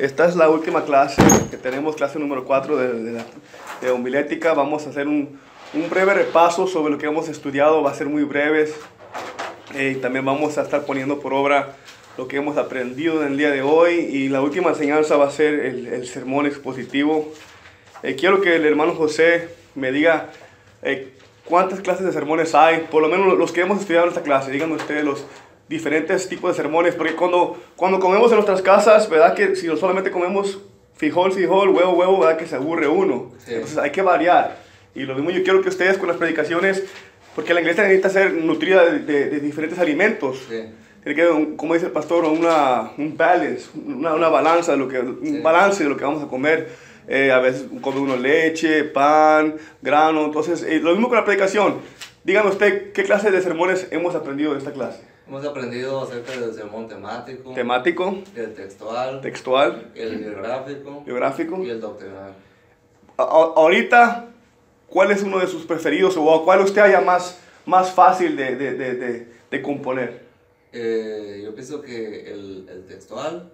Esta es la última clase que tenemos, clase número 4 de homilética. Vamos a hacer un breve repaso sobre lo que hemos estudiado, va a ser muy breves. También vamos a estar poniendo por obra lo que hemos aprendido en el día de hoy. Y la última enseñanza va a ser el sermón expositivo. Quiero que el hermano José me diga cuántas clases de sermones hay, por lo menos los que hemos estudiado en esta clase. Díganme ustedes los diferentes tipos de sermones, porque cuando comemos en nuestras casas, ¿verdad? Que si solamente comemos frijol, huevo, ¿verdad? Que se aburre uno. Sí. Entonces hay que variar. Y lo mismo yo quiero que ustedes con las predicaciones, porque la iglesia necesita ser nutrida de diferentes alimentos. Sí. Tiene que, como dice el pastor, un balance, una balanza, un balance de lo que vamos a comer. A veces come uno leche, pan, grano. Entonces, lo mismo con la predicación. Dígame usted, ¿qué clase de sermones hemos aprendido en esta clase? Hemos aprendido acerca del sermón temático. Temático. El textual. Textual. El biográfico. Biográfico. Y el doctrinal. Ahorita, ¿cuál es uno de sus preferidos o cuál usted haya más fácil de componer? Yo pienso que el textual.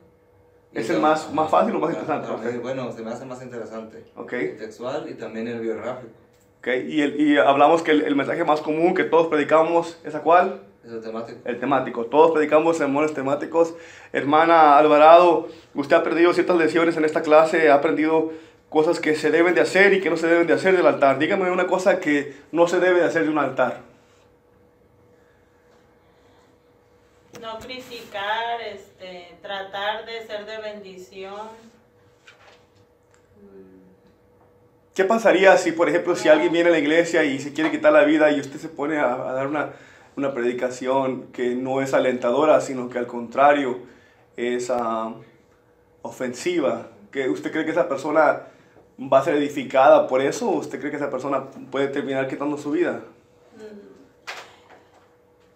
¿Es el más fácil o más interesante? Okay. Bueno, se me hace más interesante. Okay. El textual y también el biográfico. Okay. Y hablamos que el mensaje más común que todos predicamos, ¿es a cuál? Es el temático. El temático. Todos predicamos sermones temáticos. Hermana Alvarado, usted ha perdido ciertas lecciones en esta clase, ha aprendido cosas que se deben de hacer y que no se deben de hacer del altar. Dígame una cosa que no se debe de hacer de un altar. No criticar, tratar de ser de bendición. ¿Qué pasaría si, por ejemplo, si alguien viene a la iglesia y se quiere quitar la vida y usted se pone a dar una predicación que no es alentadora, sino que al contrario es ofensiva? ¿Que usted cree que esa persona va a ser edificada por eso o usted cree que esa persona puede terminar quitando su vida?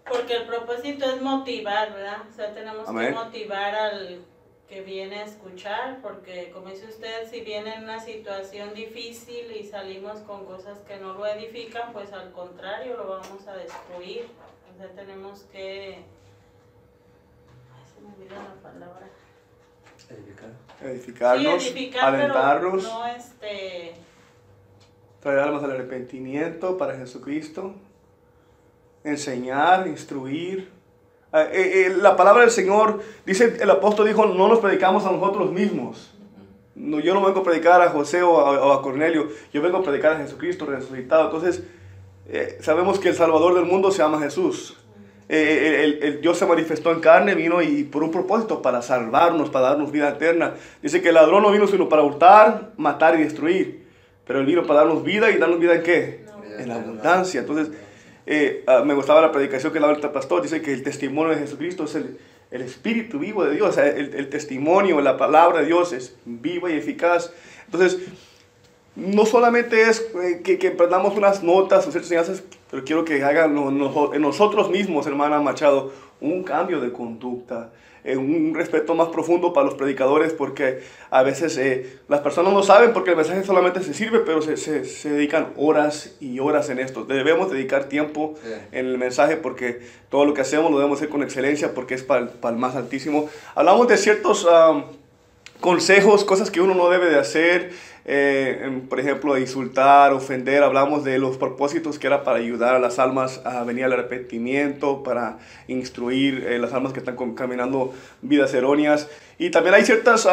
Porque el propósito es motivar, ¿verdad? O sea, tenemos que motivar al que viene a escuchar, porque como dice usted, si viene en una situación difícil y salimos con cosas que no lo edifican, pues al contrario lo vamos a destruir. O sea, tenemos que... Ay, se me olvidó la palabra. Edificarnos, sí, alentarnos, no traer almas al arrepentimiento para Jesucristo, enseñar, instruir. La palabra del Señor, dice el apóstol, dijo, no nos predicamos a nosotros mismos. No, yo no vengo a predicar a José o a Cornelio, yo vengo a predicar a Jesucristo resucitado. Entonces, sabemos que el Salvador del mundo se llama Jesús. El Dios se manifestó en carne, vino y por un propósito, para salvarnos, para darnos vida eterna. Dice que el ladrón no vino sino para hurtar, matar y destruir. Pero él vino para darnos vida, ¿y darnos vida en qué? En la abundancia. Entonces, me gustaba la predicación que daba el pastor. Dice que el testimonio de Jesucristo es el espíritu vivo de Dios. O sea, el testimonio, la palabra de Dios es viva y eficaz. Entonces, no solamente es que aprendamos unas notas o ciertas enseñanzas, pero quiero que hagan en nosotros mismos, hermana Machado, un cambio de conducta, un respeto más profundo para los predicadores, porque a veces las personas no saben porque el mensaje solamente se sirve, pero se dedican horas y horas en esto. Debemos dedicar tiempo en el mensaje, porque todo lo que hacemos lo debemos hacer con excelencia, porque es para el más altísimo. Hablamos de ciertos consejos, cosas que uno no debe de hacer. Por ejemplo, insultar, ofender. Hablamos de los propósitos que era para ayudar a las almas a venir al arrepentimiento, para instruir las almas que están caminando vidas erróneas. Y también hay ciertos,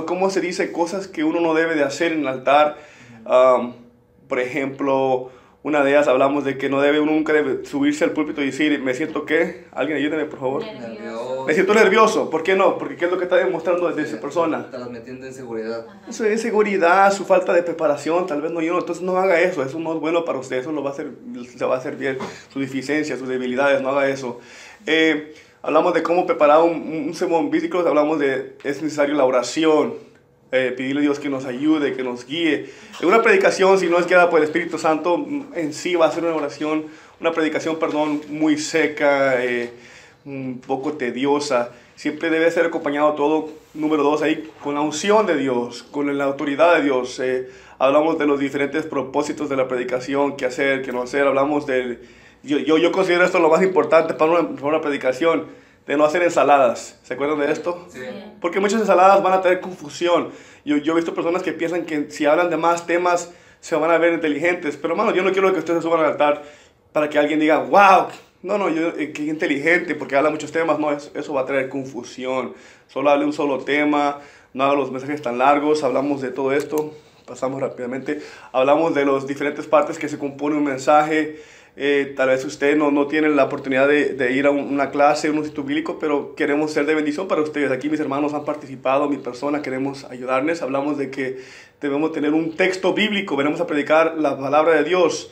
¿cómo se dice? Cosas que uno no debe de hacer en el altar. Por ejemplo, una de ellas hablamos de que no debe uno nunca subirse al púlpito y decir, ¿me siento qué? ¿Alguien ayúdeme, por favor? Nervioso. Me siento nervioso. ¿Por qué no? Porque ¿qué es lo que está demostrando desde esa persona? Está metiendo inseguridad. Eso es inseguridad, su falta de preparación, tal vez no yo. Entonces no haga eso no es bueno para usted. Eso le va a hacer bien su deficiencia, sus debilidades. No haga eso. Hablamos de cómo preparar un sermón bíblico. Hablamos de es necesario la oración. Pedirle a Dios que nos ayude, que nos guíe. En una predicación, si no es guiada por el Espíritu Santo, en sí va a ser una predicación, muy seca, un poco tediosa. Siempre debe ser acompañado todo, número 2, ahí, con la unción de Dios, con la autoridad de Dios. Hablamos de los diferentes propósitos de la predicación, qué hacer, qué no hacer. Hablamos del... Yo considero esto lo más importante para una predicación. de no hacer ensaladas. ¿Se acuerdan de esto? Sí. Porque muchas ensaladas van a traer confusión. Yo he visto personas que piensan que si hablan de más temas se van a ver inteligentes. Pero hermano, yo no quiero que ustedes se suban al altar para que alguien diga, wow, no, qué inteligente, porque habla muchos temas. No, eso va a traer confusión. Solo hable un solo tema, no haga los mensajes tan largos. Hablamos de todo esto, pasamos rápidamente. Hablamos de las diferentes partes que se compone un mensaje. Tal vez usted no tiene la oportunidad de ir a una clase, un instituto bíblico, pero queremos ser de bendición para ustedes. Aquí mis hermanos han participado, mi persona, queremos ayudarles. Hablamos de que debemos tener un texto bíblico, venimos a predicar la palabra de Dios.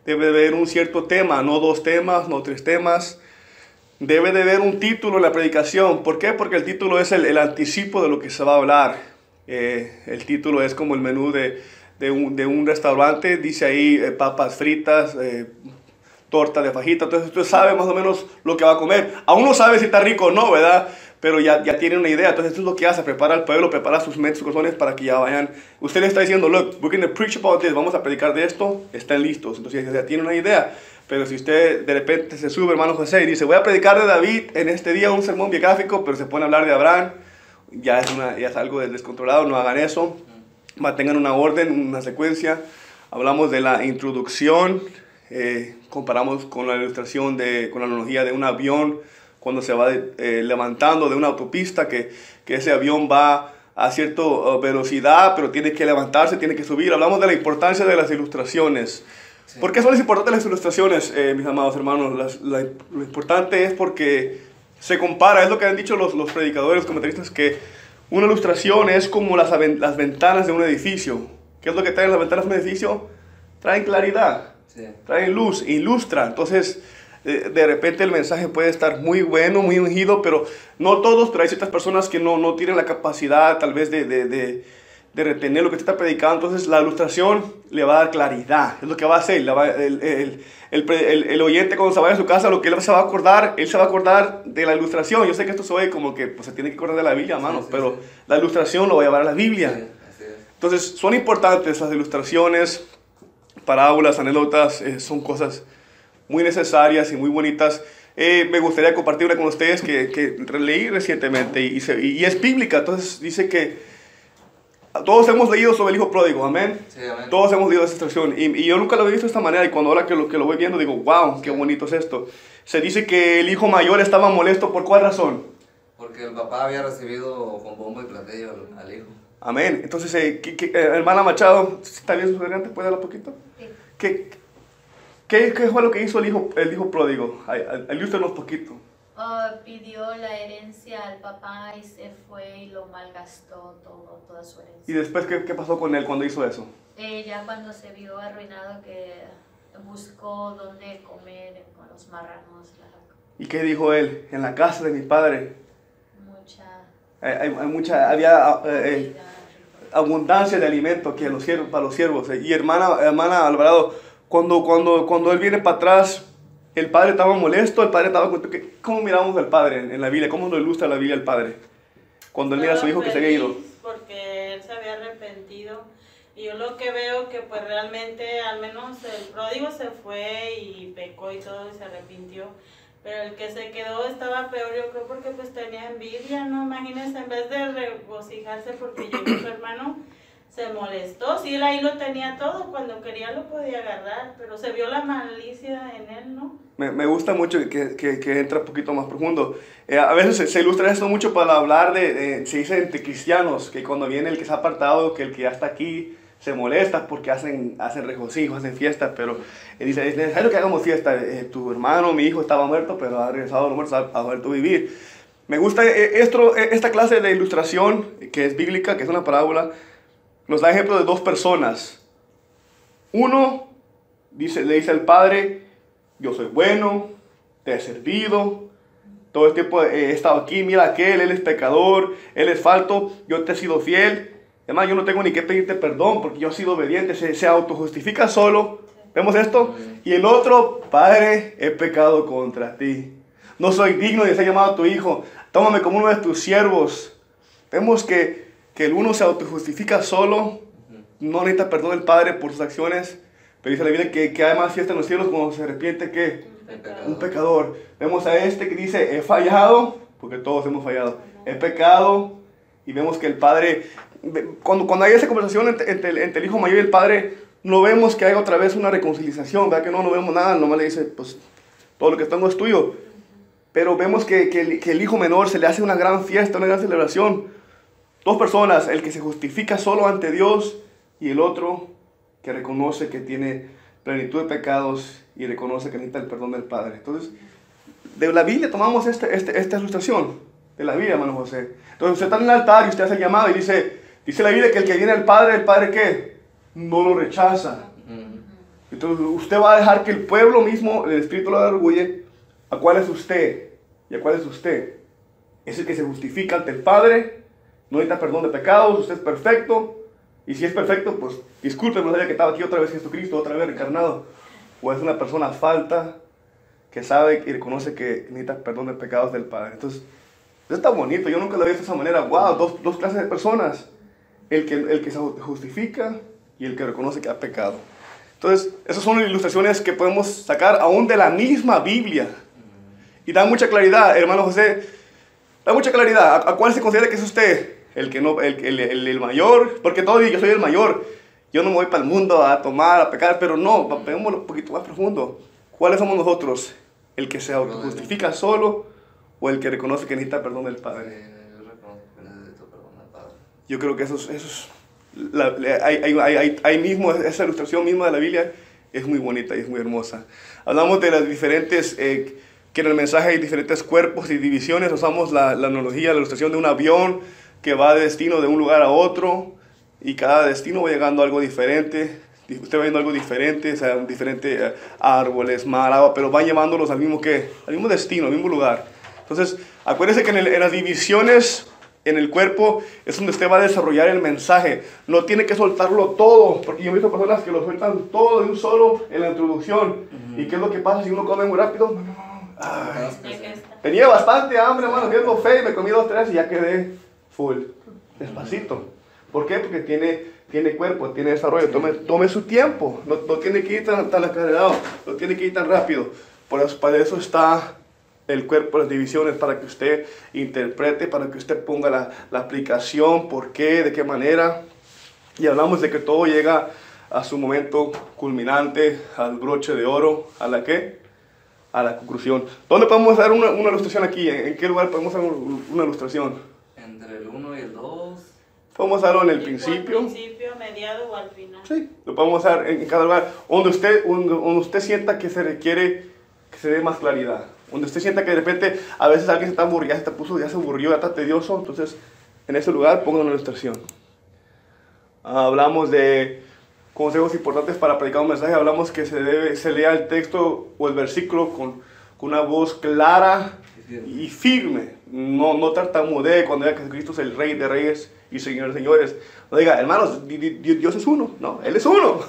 Debe de haber un cierto tema, no 2 temas, no 3 temas. Debe de haber un título en la predicación. ¿Por qué? Porque el título es el anticipo de lo que se va a hablar. El título es como el menú de un restaurante. Dice ahí papas fritas, torta de fajita. Entonces usted sabe más o menos lo que va a comer. Aún no sabe si está rico o no, ¿verdad? Pero ya tiene una idea. Entonces esto es lo que hace. Prepara al pueblo, prepara sus mentes, sus corazones para que ya vayan. Usted le está diciendo, look, we're going to preach about this. Vamos a predicar de esto. Están listos. Entonces ya tiene una idea. Pero si usted de repente se sube, hermano José, y dice, voy a predicar de David en este día, un sermón biográfico, pero se pone a hablar de Abraham, ya es algo descontrolado. No hagan eso. Mantengan una orden, una secuencia. Hablamos de la introducción. Comparamos con la ilustración, con la analogía de un avión cuando se va levantando de una autopista, que ese avión va a cierta velocidad, pero tiene que levantarse, tiene que subir. Hablamos de la importancia de las ilustraciones. Sí. ¿Por qué son importantes las ilustraciones, mis amados hermanos? Lo importante es porque se compara, es lo que han dicho los predicadores, los comentaristas, que una ilustración es como las ventanas de un edificio. ¿Qué es lo que traen las ventanas de un edificio? Traen claridad, sí. Traen luz, ilustran. Entonces, de repente el mensaje puede estar muy bueno, muy ungido, pero no todos, pero hay ciertas personas que no tienen la capacidad tal vez de retener lo que usted está predicando. Entonces la ilustración le va a dar claridad, es lo que va a hacer. El oyente cuando se vaya a su casa, lo que él se va a acordar, él se va a acordar de la ilustración. Yo sé que esto se oye como que pues, se tiene que acordar de la Biblia, hermano, sí, pero sí. La ilustración lo va a llevar a la Biblia. Sí, así es. Entonces son importantes las ilustraciones, parábolas, anécdotas, son cosas muy necesarias y muy bonitas. Me gustaría compartir una con ustedes que leí recientemente y es bíblica. Entonces dice que todos hemos leído sobre el hijo pródigo, amén. Sí, amén. Todos hemos leído esa situación y yo nunca lo he visto de esta manera, y cuando ahora que lo voy viendo digo, wow, qué bonito es esto. Se dice que el hijo mayor estaba molesto. ¿Por cuál razón? Porque el papá había recibido con bombo y platillo al hijo. Amén. Entonces, hermana Machado, ¿está bien su garganta? ¿Puede hablar un poquito? Sí. ¿Qué fue lo que hizo el hijo pródigo? Ayúdenos un poquito. Pidió la herencia al papá y se fue y lo malgastó toda su herencia. ¿Y después qué pasó con él cuando hizo eso? Ya cuando se vio arruinado, que buscó dónde comer con los marranos. ¿Y qué dijo él? En la casa de mi padre había abundancia de alimento que para los siervos. Y hermana Alvarado, cuando él viene para atrás, el padre estaba molesto, el padre estaba contento. ¿Cómo miramos al padre en la Biblia? ¿Cómo nos ilustra la Biblia al padre? Cuando él mira a su hijo que se había ido. Porque él se había arrepentido. Y yo lo que veo que pues realmente, al menos el pródigo se fue y pecó y todo y se arrepintió. Pero el que se quedó estaba peor, yo creo, porque pues tenía envidia, ¿no? Imagínense, en vez de regocijarse porque llegó su hermano, se molestó. Sí, él ahí lo tenía todo, cuando quería lo podía agarrar, pero se vio la malicia en él, ¿no? Me gusta mucho que entra un poquito más profundo. A veces se ilustra esto mucho para hablar se dice entre cristianos, que cuando viene el que se ha apartado, que el que ya está aquí se molesta porque hacen regocijo, hacen fiestas, pero dice, es necesario que hagamos fiesta. Tu hermano, mi hijo estaba muerto, pero ha regresado a los muertos, ha vuelto a vivir. Me gusta esta clase de ilustración, que es bíblica, que es una parábola. Nos da ejemplo de 2 personas. Uno le dice al padre, yo soy bueno, te he servido, todo el tiempo he estado aquí, mira aquel, él es pecador, él es falto, yo te he sido fiel. Además, yo no tengo ni que pedirte perdón porque yo he sido obediente, se autojustifica solo. ¿Vemos esto? Y el otro, padre, he pecado contra ti. No soy digno de ser llamado tu hijo, tómame como uno de tus siervos. Vemos que el uno se autojustifica solo, no necesita perdón del Padre por sus acciones, pero dice la Biblia que hay más fiesta en los cielos cuando se arrepiente que un pecador. Vemos a este que dice, he fallado, porque todos hemos fallado. He pecado y vemos que el Padre, cuando hay esa conversación entre el Hijo Mayor y el Padre, no vemos que hay otra vez una reconciliación, ¿verdad? Que no vemos nada, nomás le dice, pues todo lo que tengo es tuyo. Pero vemos que el Hijo Menor se le hace una gran fiesta, una gran celebración. Dos personas, el que se justifica solo ante Dios y el otro que reconoce que tiene plenitud de pecados y reconoce que necesita el perdón del Padre. Entonces, de la Biblia tomamos esta ilustración de la Biblia, hermano José. Entonces usted está en el altar y usted hace el llamado y dice la Biblia que el que viene al Padre, ¿el Padre qué? No lo rechaza. Entonces usted va a dejar que el pueblo mismo, el Espíritu lo orgulle. ¿A cuál es usted? ¿Y a cuál es usted? Es el que se justifica ante el Padre, no necesita perdón de pecados, usted es perfecto. Y si es perfecto, pues discúlpeme, no sabía que estaba aquí otra vez Jesucristo, otra vez reencarnado. O es una persona falta que sabe y reconoce que necesita perdón de pecados del Padre. Entonces, eso está bonito, yo nunca lo he visto de esa manera. Wow, dos clases de personas. El que se justifica y el que reconoce que ha pecado. Entonces, esas son ilustraciones que podemos sacar aún de la misma Biblia. Y da mucha claridad, hermano José, da mucha claridad. ¿A cuál se considera que es usted? El mayor, porque todo yo soy el mayor. Yo no me voy para el mundo a tomar, a pecar, pero no, veámoslo un poquito más profundo. ¿Cuáles somos nosotros? ¿El que se justifica solo o el que reconoce que necesita perdón del Padre? Yo reconozco que necesito perdón del Padre. Yo creo que hay mismo, esa ilustración misma de la Biblia es muy bonita y es muy hermosa. Hablamos de las diferentes, que en el mensaje hay diferentes cuerpos y divisiones. Usamos la analogía, la ilustración de un avión que va de destino de un lugar a otro y cada destino va llegando a algo diferente. Usted va viendo algo diferente, o sea, diferentes árboles, mar, agua, pero van llevándolos al mismo destino, al mismo lugar. Entonces, acuérdese que en las divisiones en el cuerpo es donde usted va a desarrollar el mensaje. No tiene que soltarlo todo, porque yo he visto personas que lo sueltan todo de un solo en la introducción. ¿Y qué es lo que pasa si uno come muy rápido? Ay, tenía bastante hambre, hermano, viendo fe, me comí 2, 3 y ya quedé full. Despacito. ¿Por qué? Porque tiene cuerpo, tiene desarrollo. Tome su tiempo. No tiene que ir tan acelerado, no tiene que ir tan rápido. Para eso está el cuerpo, las divisiones, para que usted interprete, para que usted ponga la aplicación, por qué, de qué manera. Y hablamos de que todo llega a su momento culminante, al broche de oro, ¿a la qué? A la conclusión. ¿Dónde podemos dar una ilustración aquí? ¿En qué lugar podemos dar una ilustración? Entre el 1 y el 2. Podemos darlo en el principio. Al principio, mediado o al final. Sí, lo podemos dar en cada lugar. Donde usted sienta que se requiere que se dé más claridad. Donde usted sienta que de repente a veces alguien se está aburrido, ya se aburrió, ya está tedioso. Entonces, en ese lugar pongan una ilustración. Hablamos de consejos importantes para predicar un mensaje. Hablamos que se lea el texto o el versículo con una voz clara y firme. No tartamudee cuando diga que Cristo es el Rey de Reyes y Señor de Señores. No diga, hermanos, Dios es uno. No, Él es uno.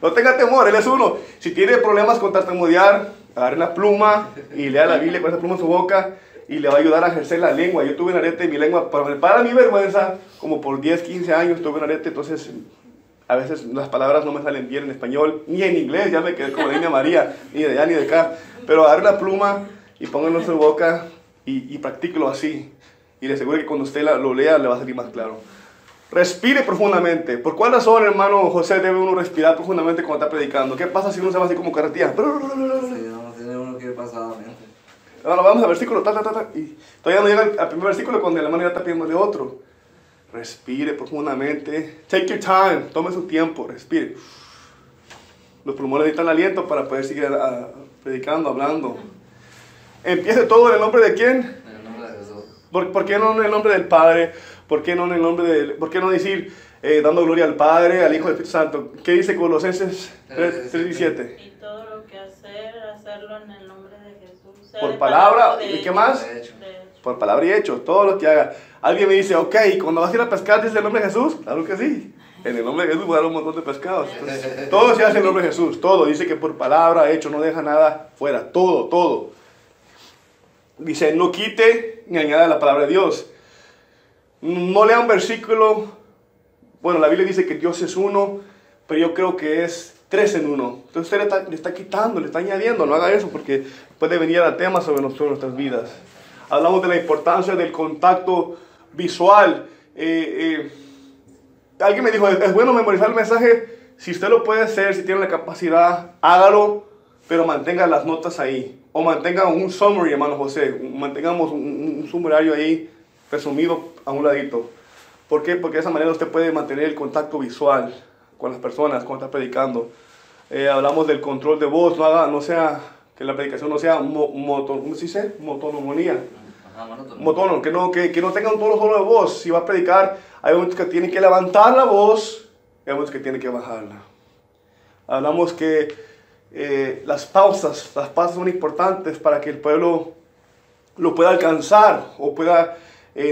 No tenga temor, Él es uno. Si tiene problemas con tartamudear, agarre la pluma y lea la Biblia con esa pluma en su boca y le va a ayudar a ejercer la lengua. Yo tuve un arete en mi lengua, para mi vergüenza, como por 10, 15 años tuve un arete, entonces a veces las palabras no me salen bien en español, ni en inglés, ya me quedé como de Niña María, ni de allá ni de acá. Pero agarre la pluma y pónganlo en su boca y practíquelo así. Y le aseguro que cuando usted lo lea le va a salir más claro. Respire profundamente. ¿Por cuál razón, hermano José, debe uno respirar profundamente cuando está predicando? ¿Qué pasa si uno se va así como carretilla? Sí, no tiene uno que ir pasadamente. Ahora vamos al versículo, y todavía no llega al primer versículo cuando la mano ya está pidiendo de otro. Respire profundamente. Take your time. Tome su tiempo. Respire. Los pulmones necesitan aliento para poder seguir predicando, hablando. Empiece todo en el nombre de ¿quién? En el nombre de Jesús. ¿Por qué no en el nombre del Padre? ¿Por qué no decir dando gloria al Padre, al Hijo y al Espíritu Santo? ¿Qué dice Colosenses 3:17? Y todo lo que hacerlo en el nombre de Jesús. Por palabra, ¿y qué más? Por palabra y hecho, todo lo que haga. Alguien me dice, ok, cuando vas a ir a pescar, ¿dice el nombre de Jesús? Claro que sí. En el nombre de Jesús voy a dar un montón de pescados. Entonces, todo se hace en el nombre de Jesús. Todo. Dice que por palabra, hecho, no deja nada fuera. Todo. Dice, no quite ni añada la palabra de Dios. No lea un versículo. Bueno, la Biblia dice que Dios es uno, pero yo creo que es 3 en 1. Entonces usted le está quitando, le está añadiendo. No haga eso porque puede venir a temas sobre nuestras vidas. Hablamos de la importancia del contacto visual. Alguien me dijo, es bueno memorizar el mensaje. Si usted lo puede hacer, si tiene la capacidad, hágalo, pero mantenga las notas ahí. O mantenga un summary, hermano José. Mantengamos un sumerario ahí, resumido a un ladito. ¿Por qué? Porque de esa manera usted puede mantener el contacto visual con las personas cuando está predicando. Hablamos del control de voz, no sea, que la predicación no sea ¿cómo se dice? Monotonía. Monótono, que no tenga un tono solo de voz. Si va a predicar, hay momentos que tiene que levantar la voz, hay momentos que tiene que bajarla. Hablamos que las pausas son importantes para que el pueblo lo pueda alcanzar o pueda,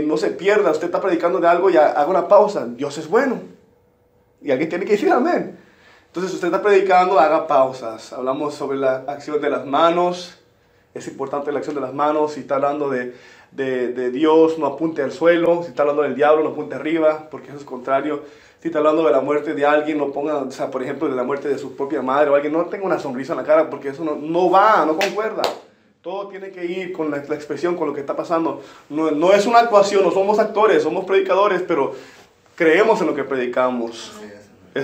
no se pierda. Usted está predicando de algo y haga una pausa. Dios es bueno. Y alguien tiene que decir amén. Entonces, usted está predicando, haga pausas. Hablamos sobre la acción de las manos. Es importante la acción de las manos. Si está hablando de Dios, no apunte al suelo. Si está hablando del diablo, no apunte arriba, porque eso es contrario. Si está hablando de la muerte de alguien, no ponga, o sea, por ejemplo, de la muerte de su propia madre o alguien, no tenga una sonrisa en la cara, porque eso no concuerda. Todo tiene que ir con la expresión, con lo que está pasando. No es una actuación, no somos actores, somos predicadores, pero creemos en lo que predicamos.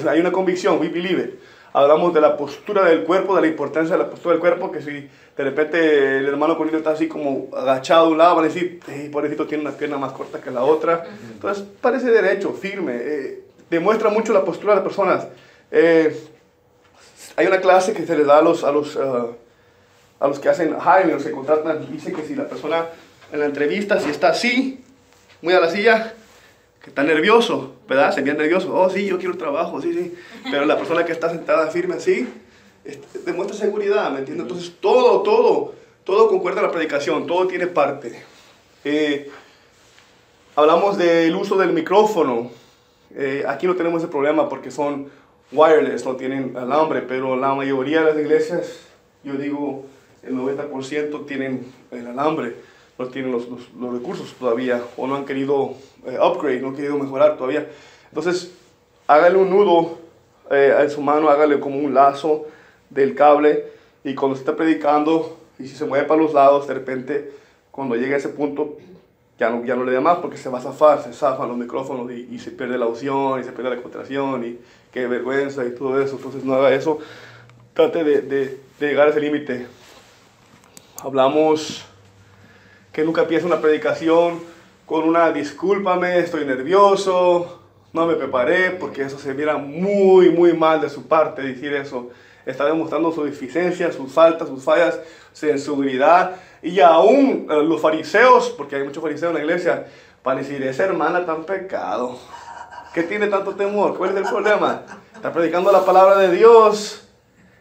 Hay una convicción, we believe it. Hablamos de la postura del cuerpo, de la importancia de la postura del cuerpo, que si de repente el hermano Cornelio está así como agachado de un lado, van a decir, pobrecito, tiene una pierna más corta que la otra. Entonces parece derecho, firme, demuestra mucho la postura de las personas. Hay una clase que se les da a los que hacen hiring, los que contratan, dice que si la persona en la entrevista, si está así, muy a la silla, que está nervioso, ¿verdad? Se ve nervioso. Oh, sí, yo quiero trabajo, sí. Pero la persona que está sentada firme así, demuestra seguridad, ¿me entiendes? Entonces, todo concuerda a la predicación, todo tiene parte. Hablamos del uso del micrófono. Aquí no tenemos ese problema porque son wireless, no tienen alambre, pero la mayoría de las iglesias, yo digo, el 90% tienen el alambre. No tienen los recursos todavía, o no han querido upgrade, no han querido mejorar todavía. Entonces, hágale un nudo en su mano, hágale como un lazo del cable, y cuando se está predicando, y si se mueve para los lados, de repente, cuando llegue a ese punto, ya no le da más, porque se va a zafar, se zafan los micrófonos, y se pierde la audición, y se pierde la concentración, y qué vergüenza, y todo eso. Entonces, no haga eso, trate de llegar a ese límite. Hablamos que nunca empiece una predicación con una discúlpame, estoy nervioso, no me preparé, porque eso se mira muy mal de su parte decir eso. Está demostrando su deficiencia, sus faltas, sus fallas, su inseguridad. Y aún los fariseos, porque hay muchos fariseos en la iglesia, van a decir, esa hermana está en pecado. ¿Qué tiene tanto temor? ¿Cuál es el problema? Está predicando la palabra de Dios,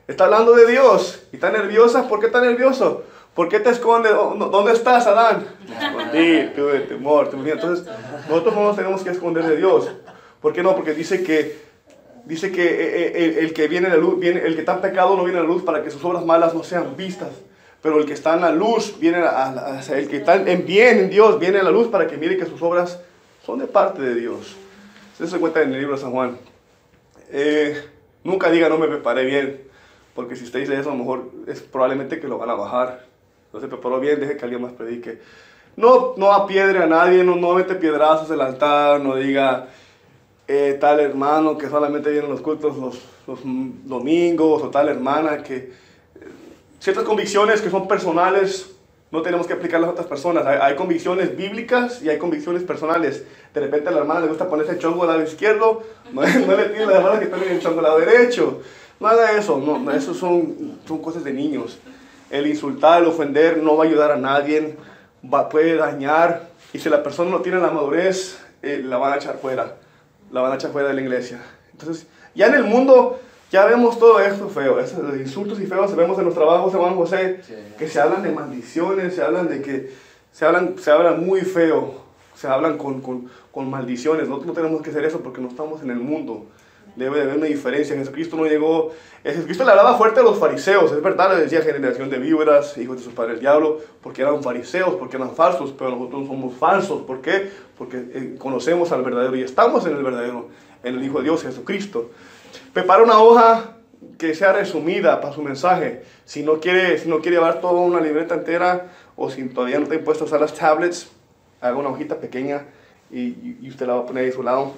está hablando de Dios, y está nerviosa. ¿Por qué está nervioso? ¿Por qué te escondes? ¿Dónde estás, Adán? Escondí, tuve temor. Entonces, nosotros no nos tenemos que esconder de Dios. ¿Por qué no? Porque dice que el que viene a la luz, el que está en pecado no viene a la luz para que sus obras malas no sean vistas. Pero el que está en la luz, el que está en bien en Dios, viene a la luz para que mire que sus obras son de parte de Dios. Eso se cuenta en el libro de San Juan. Nunca diga no me preparé bien, porque si usted dice eso, a lo mejor es probablemente que lo van a bajar. No se preparó bien, deje que alguien más predique. No apiedre a nadie, no mete piedrazos en el altar, no diga tal hermano que solamente viene a los cultos los domingos, o tal hermana que... ciertas convicciones que son personales no tenemos que aplicarlas a otras personas. Hay convicciones bíblicas y hay convicciones personales. De repente a la hermana le gusta ponerse el chongo al lado izquierdo, no le pide a la hermana que ponga el chongo al lado derecho. No haga eso, eso son cosas de niños. El insultar, el ofender no va a ayudar a nadie, puede dañar, y si la persona no tiene la madurez, la van a echar fuera de la iglesia. Entonces, ya en el mundo, ya vemos todo esto feo, esos insultos y feos, vemos en los trabajos, hermano José, que se hablan de maldiciones, se hablan muy feo, se hablan con maldiciones. Nosotros no tenemos que hacer eso porque no estamos en el mundo. Debe de haber una diferencia. Jesucristo no llegó... Jesucristo le hablaba fuerte a los fariseos. Es verdad, le decía generación de víboras, hijos de su padre el diablo, porque eran fariseos, porque eran falsos, pero nosotros no somos falsos. ¿Por qué? Porque conocemos al verdadero y estamos en el verdadero, en el Hijo de Dios, Jesucristo. Prepara una hoja que sea resumida para su mensaje. Si no quiere llevar toda una libreta entera o si todavía no te han puesto a usar las tablets, haga una hojita pequeña y usted la va a poner ahí a su lado.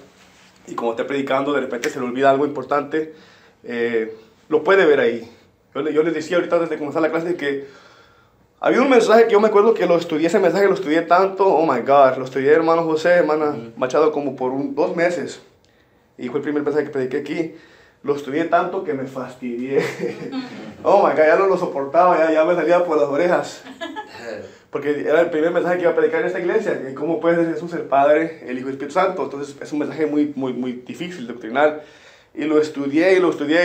Y como esté predicando, de repente se le olvida algo importante, lo puede ver ahí. Yo les decía ahorita desde comenzar la clase que había un mensaje que yo me acuerdo que lo estudié, ese mensaje lo estudié tanto, oh my God, lo estudié hermano José, hermana Machado como por 2 meses. Y fue el primer mensaje que prediqué aquí. Lo estudié tanto que me fastidié. Oh my God, ya no lo soportaba, ya me salía por las orejas. Porque era el primer mensaje que iba a predicar en esta iglesia, que cómo puede ser Jesús el Padre, el Hijo y el Espíritu Santo. Entonces es un mensaje muy difícil, doctrinal. Y lo estudié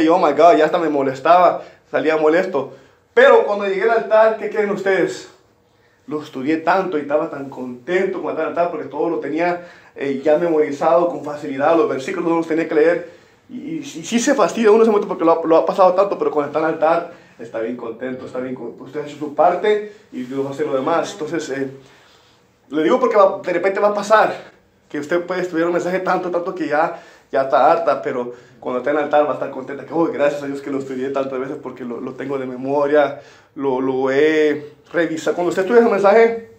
y oh my God, ya hasta me molestaba, salía molesto. Pero cuando llegué al altar, ¿qué creen ustedes? Lo estudié tanto y estaba tan contento con el altar porque todo lo tenía ya memorizado con facilidad, los versículos no los tenía que leer. Y sí se fastidia uno ese momento porque lo ha pasado tanto, pero cuando está en el altar está bien contento, está bien, usted ha hecho su parte y Dios va a hacer lo demás. Entonces, le digo porque de repente va a pasar que usted puede estudiar un mensaje tanto que ya está harta, pero cuando está en el altar va a estar contenta que, oh, gracias a Dios que lo estudié tantas veces porque lo tengo de memoria, lo he revisado. Cuando usted estudia ese mensaje,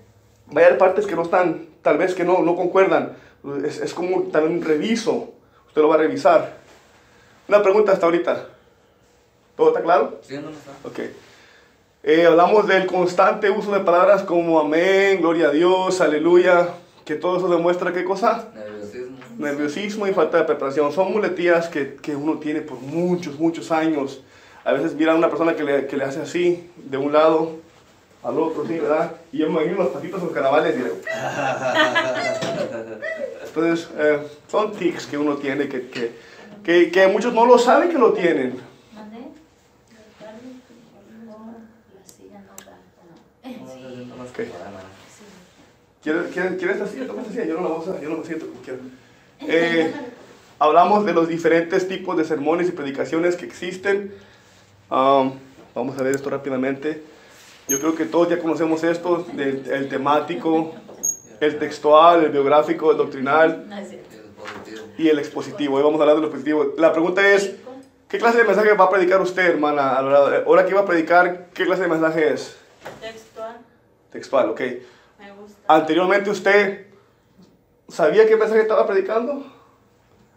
va a haber partes que no están, tal vez que no concuerdan. Es como también un reviso, usted lo va a revisar. Una pregunta hasta ahorita. ¿Todo está claro? Sí, no está. Ok. Hablamos del constante uso de palabras como amén, gloria a Dios, aleluya, que todo eso demuestra ¿qué cosa? Nerviosismo. Nerviosismo y falta de preparación. Son muletillas que uno tiene por muchos años. A veces mira a una persona que le hace así, de un lado al otro, ¿sí, verdad? Y yo me imagino los patitos en carnavales y entonces, son tics que uno tiene que muchos no lo saben que lo tienen. Okay. ¿Quieres esta silla? Toma esta silla, yo no me siento como quiero. Hablamos de los diferentes tipos de sermones y predicaciones que existen. Vamos a ver esto rápidamente. Yo creo que todos ya conocemos esto, el temático, el textual, el biográfico, el doctrinal y el expositivo. Hoy vamos a hablar del expositivo. La pregunta es, ¿qué clase de mensaje va a predicar usted, hermana? Ahora que va a predicar, ¿qué clase de mensaje es? Textual, ok. Me gusta. Anteriormente usted sabía qué mensaje estaba predicando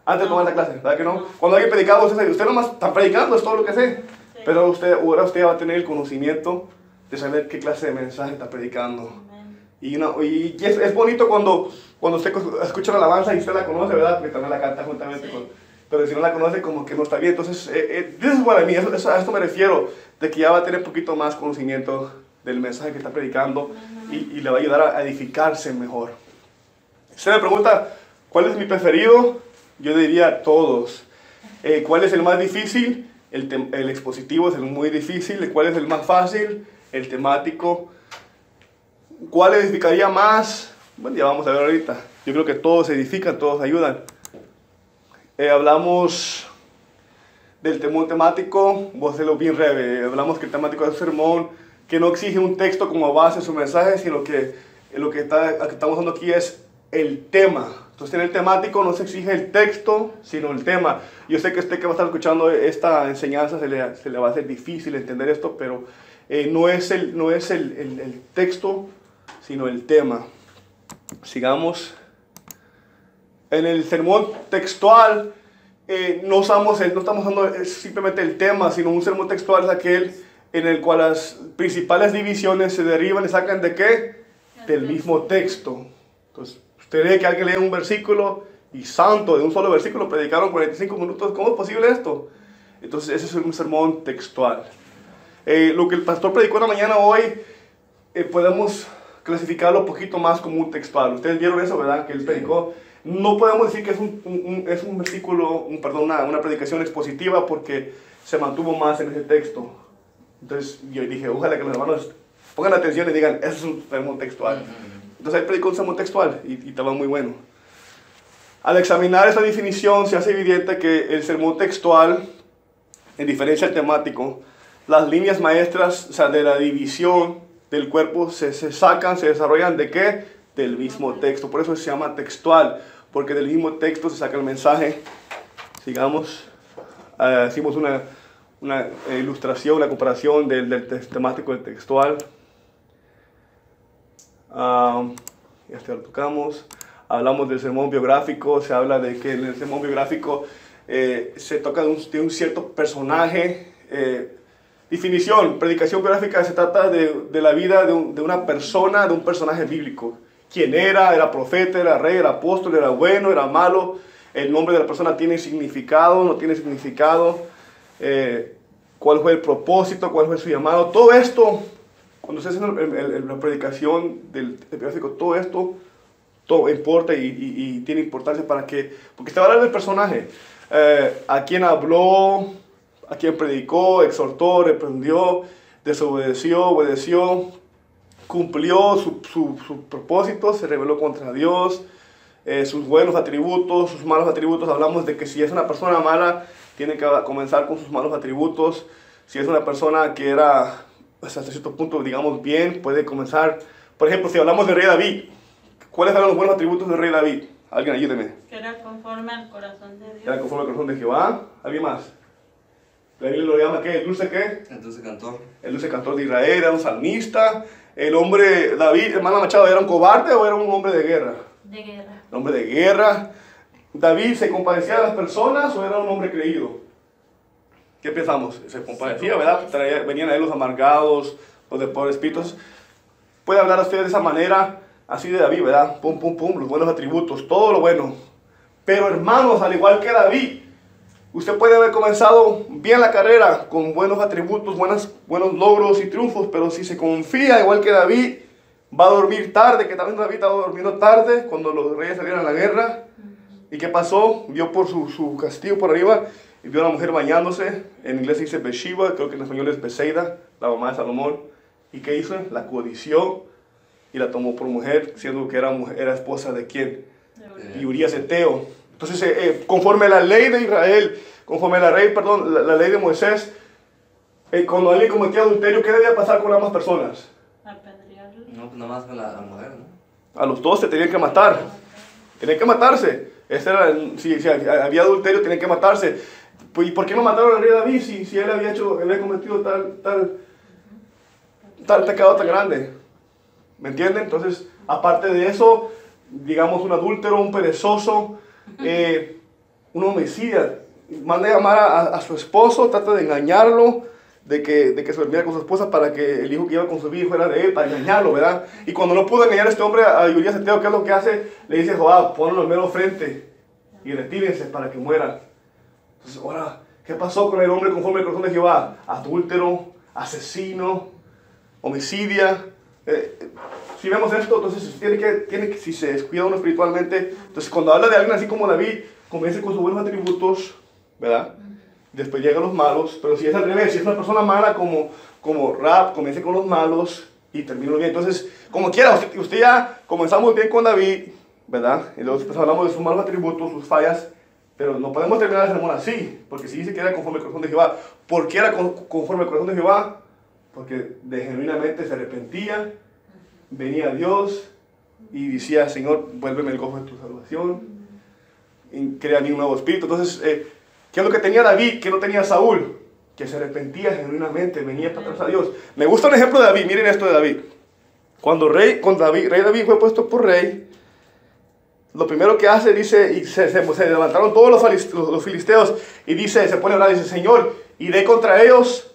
antes de tomar la clase, ¿verdad que no? Cuando alguien predicaba, usted nomás está predicando, es todo lo que sé. Sí. Pero ahora usted va a tener el conocimiento de saber qué clase de mensaje está predicando. Y es bonito cuando usted escucha la alabanza y usted la conoce, ¿verdad? Porque también la canta juntamente sí. Pero si no la conoce, como que no está bien. Entonces, this is what I mean. A esto me refiero, de que ya va a tener un poquito más conocimiento del mensaje que está predicando y le va a ayudar a edificarse mejor. Si usted me pregunta, ¿cuál es mi preferido? Yo diría todos. ¿Cuál es el más difícil? El expositivo es el muy difícil. ¿Cuál es el más fácil? El temático. ¿Cuál edificaría más? Bueno, ya vamos a ver ahorita. Yo creo que todos edifican, todos ayudan. Hablamos del temático, voy a hacerlo bien breve. Hablamos que el temático es un sermón que no exige un texto como base de su mensaje, sino que lo que estamos usando aquí es el tema. Entonces en el temático no se exige el texto, sino el tema. Yo sé que usted que va a estar escuchando esta enseñanza se le va a hacer difícil entender esto, pero no es el texto, sino el tema. Sigamos. En el sermón textual no estamos usando simplemente el tema, sino un sermón textual es aquel en el cual las principales divisiones se derivan y sacan ¿de qué? Del mismo texto. Entonces, usted lee que alguien lee un versículo y santo, de un solo versículo predicaron 45 minutos. ¿Cómo es posible esto? Entonces, ese es un sermón textual. Lo que el pastor predicó en la mañana hoy, podemos clasificarlo un poquito más como un textual. Ustedes vieron eso, ¿verdad? Que él predicó. No podemos decir que es un versículo, una predicación expositiva porque se mantuvo más en ese texto. Entonces yo dije, ojalá que los hermanos pongan atención y digan, eso es un sermón textual. Entonces él predicó un sermón textual y estaba muy bueno. Al examinar esa definición se hace evidente que el sermón textual, en diferencia al temático, las líneas maestras, o sea, de la división del cuerpo se desarrollan ¿de qué? Del mismo texto. Por eso se llama textual, porque del mismo texto se saca el mensaje. Sigamos, hicimos una ilustración, una comparación del temático del textual. Este lo tocamos. Hablamos del sermón biográfico. Se habla de que en el sermón biográfico se toca de un cierto personaje. Definición, predicación biográfica se trata de la vida de una persona, de un personaje bíblico. ¿Quién era profeta, era rey, era apóstol, era bueno, era malo? El nombre de la persona tiene significado, no tiene significado. ¿Cuál fue el propósito? ¿Cuál fue su llamado? Todo esto, cuando se hace la predicación del biográfico, todo esto, todo importa y tiene importancia porque te va a hablar del personaje. A quién habló, a quién predicó, exhortó, reprendió, desobedeció, obedeció, cumplió su propósito, se rebeló contra Dios, sus buenos atributos, sus malos atributos. Hablamos de que si es una persona mala, tiene que comenzar con sus malos atributos. Si es una persona que era hasta cierto punto, digamos, bien, puede comenzar. Por ejemplo, si hablamos del rey David, ¿cuáles eran los buenos atributos del rey David? Alguien ayúdeme. Que era conforme al corazón de Dios. Era conforme al corazón de Jehová. ¿Alguien más? La Biblia lo llama ¿qué? ¿El dulce qué? El dulce cantor. El dulce cantor de Israel, era un salmista. El hombre, David, hermana Machado, ¿era un cobarde o era un hombre de guerra? De guerra. Un hombre de guerra. ¿David se compadecía de las personas o era un hombre creído? ¿Qué pensamos? Se compadecía, ¿verdad? Venían a él los amargados, los de pobres espíritus. Puede hablar a usted de esa manera, así de David, ¿verdad? Pum, pum, pum, los buenos atributos, todo lo bueno. Pero hermanos, al igual que David, usted puede haber comenzado bien la carrera, con buenos atributos, buenos logros y triunfos, pero si se confía, igual que David, va a dormir tarde, que también David estaba durmiendo tarde, cuando los reyes salieron a la guerra. ¿Y qué pasó? Vio por su castillo por arriba, y vio a una mujer bañándose. En inglés se dice Bathsheba, creo que en español es Beseida, la mamá de Salomón. ¿Y qué hizo? La codició y la tomó por mujer, siendo que era esposa de quién? De Urías Eteo. Entonces, conforme a la ley de Israel, conforme a la ley de Moisés, cuando alguien cometía adulterio, ¿qué debía pasar con ambas personas? Apedrearlo. No, pues nada más con la mujer, ¿no? A los dos se tenían que matar. Tenían que matarse. Si había adulterio, tenían que matarse. ¿Y por qué no mataron al rey David si él había cometido tal pecado tan grande? ¿Me entienden? Entonces, aparte de eso, digamos un adúltero, un perezoso, un homicida, manda a llamar a su esposo, trata de engañarlo, de que se durmiera con su esposa para que el hijo que iba con su vida fuera de él, para engañarlo, ¿verdad? Y cuando no pudo engañar a este hombre, a Urías Eteo, ¿qué es lo que hace? Le dice, Joab, ponlo al mero frente y retírense para que muera. Entonces, ahora, ¿qué pasó con el hombre conforme al corazón de Jehová? Adúltero, asesino, homicidia. Si vemos esto, entonces si se descuida uno espiritualmente, entonces cuando habla de alguien así como David, comienza con sus buenos atributos, ¿verdad? Después llegan los malos, pero si es al revés, si es una persona mala como Rahab, comienza con los malos y termina bien. Entonces, como quiera, usted ya comenzamos bien con David, ¿verdad? Y luego después hablamos de sus malos atributos, sus fallas, pero no podemos terminar el sermón así, porque si dice que era conforme al corazón de Jehová, ¿por qué era conforme al corazón de Jehová? Porque genuinamente se arrepentía, venía a Dios y decía, Señor, vuélveme el gozo de tu salvación, y crea en mí un nuevo espíritu. Entonces, ¿qué es lo que tenía David? ¿Qué no tenía Saúl? Que se arrepentía genuinamente, venía para atrás a Dios. Me gusta un ejemplo de David, miren esto de David. Cuando rey David fue puesto por rey, lo primero que hace, dice, y se levantaron todos los filisteos, y dice, se pone a orar, dice, Señor, iré contra ellos.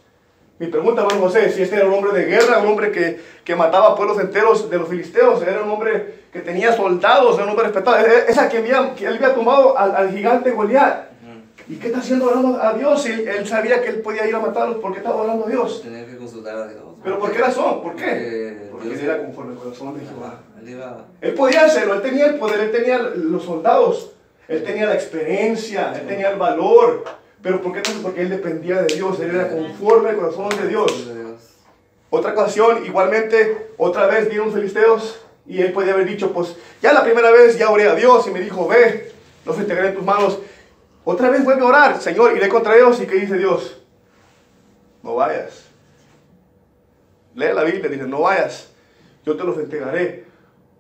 Mi pregunta, hermano José, si este era un hombre de guerra, un hombre que mataba pueblos enteros de los filisteos, era un hombre que tenía soldados, era un hombre respetado, esa que él había tomado al gigante Goliat. ¿Y qué está haciendo orando a Dios? Si él sabía que él podía ir a matarlos, ¿por qué estaba orando a Dios? Tenía que consultar a Dios. ¿Pero por qué razón? ¿Por qué? Porque Dios él era conforme al corazón de Jehová. Él Él podía hacerlo, él tenía el poder, él tenía los soldados, él tenía la experiencia, él tenía el valor. ¿Pero por qué? Porque él dependía de Dios, él era conforme al corazón de Dios. Otra ocasión, igualmente, otra vez vieron los filisteos y él podía haber dicho, pues ya la primera vez ya oré a Dios y me dijo, ve, los entregaré en tus manos. Otra vez vuelve a orar, Señor, iré contra ellos. ¿Y qué dice Dios? No vayas. Lee la Biblia, dice, no vayas, yo te los entregaré.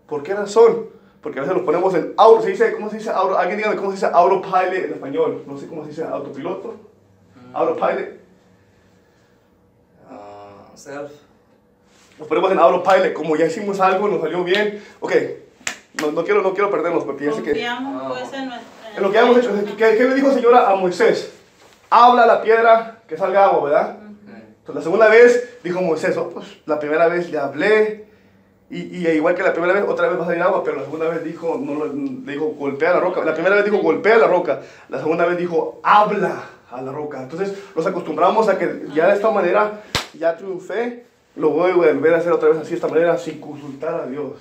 ¿Por qué razón? Porque a veces los ponemos en auto, ¿cómo se dice auto? Alguien dígame cómo se dice autopilot en español. No sé cómo se dice autopiloto. Autopilot. Self. nos ponemos en autopilot, como ya hicimos algo, nos salió bien, ok, no quiero perdernos porque ya sé que... Confiamos pues en lo que hemos hecho, ¿qué le dijo el Señor a Moisés? Habla a la piedra que salga agua, ¿verdad? Entonces la segunda vez dijo Moisés, pues la primera vez le hablé, y igual que la primera vez, otra vez va a salir agua, pero la segunda vez dijo, dijo golpea la roca. La primera vez dijo golpea la roca, la segunda vez dijo habla a la roca. Entonces nos acostumbramos a que ya de esta manera ya triunfé, lo voy a volver a hacer otra vez así de esta manera, sin consultar a Dios,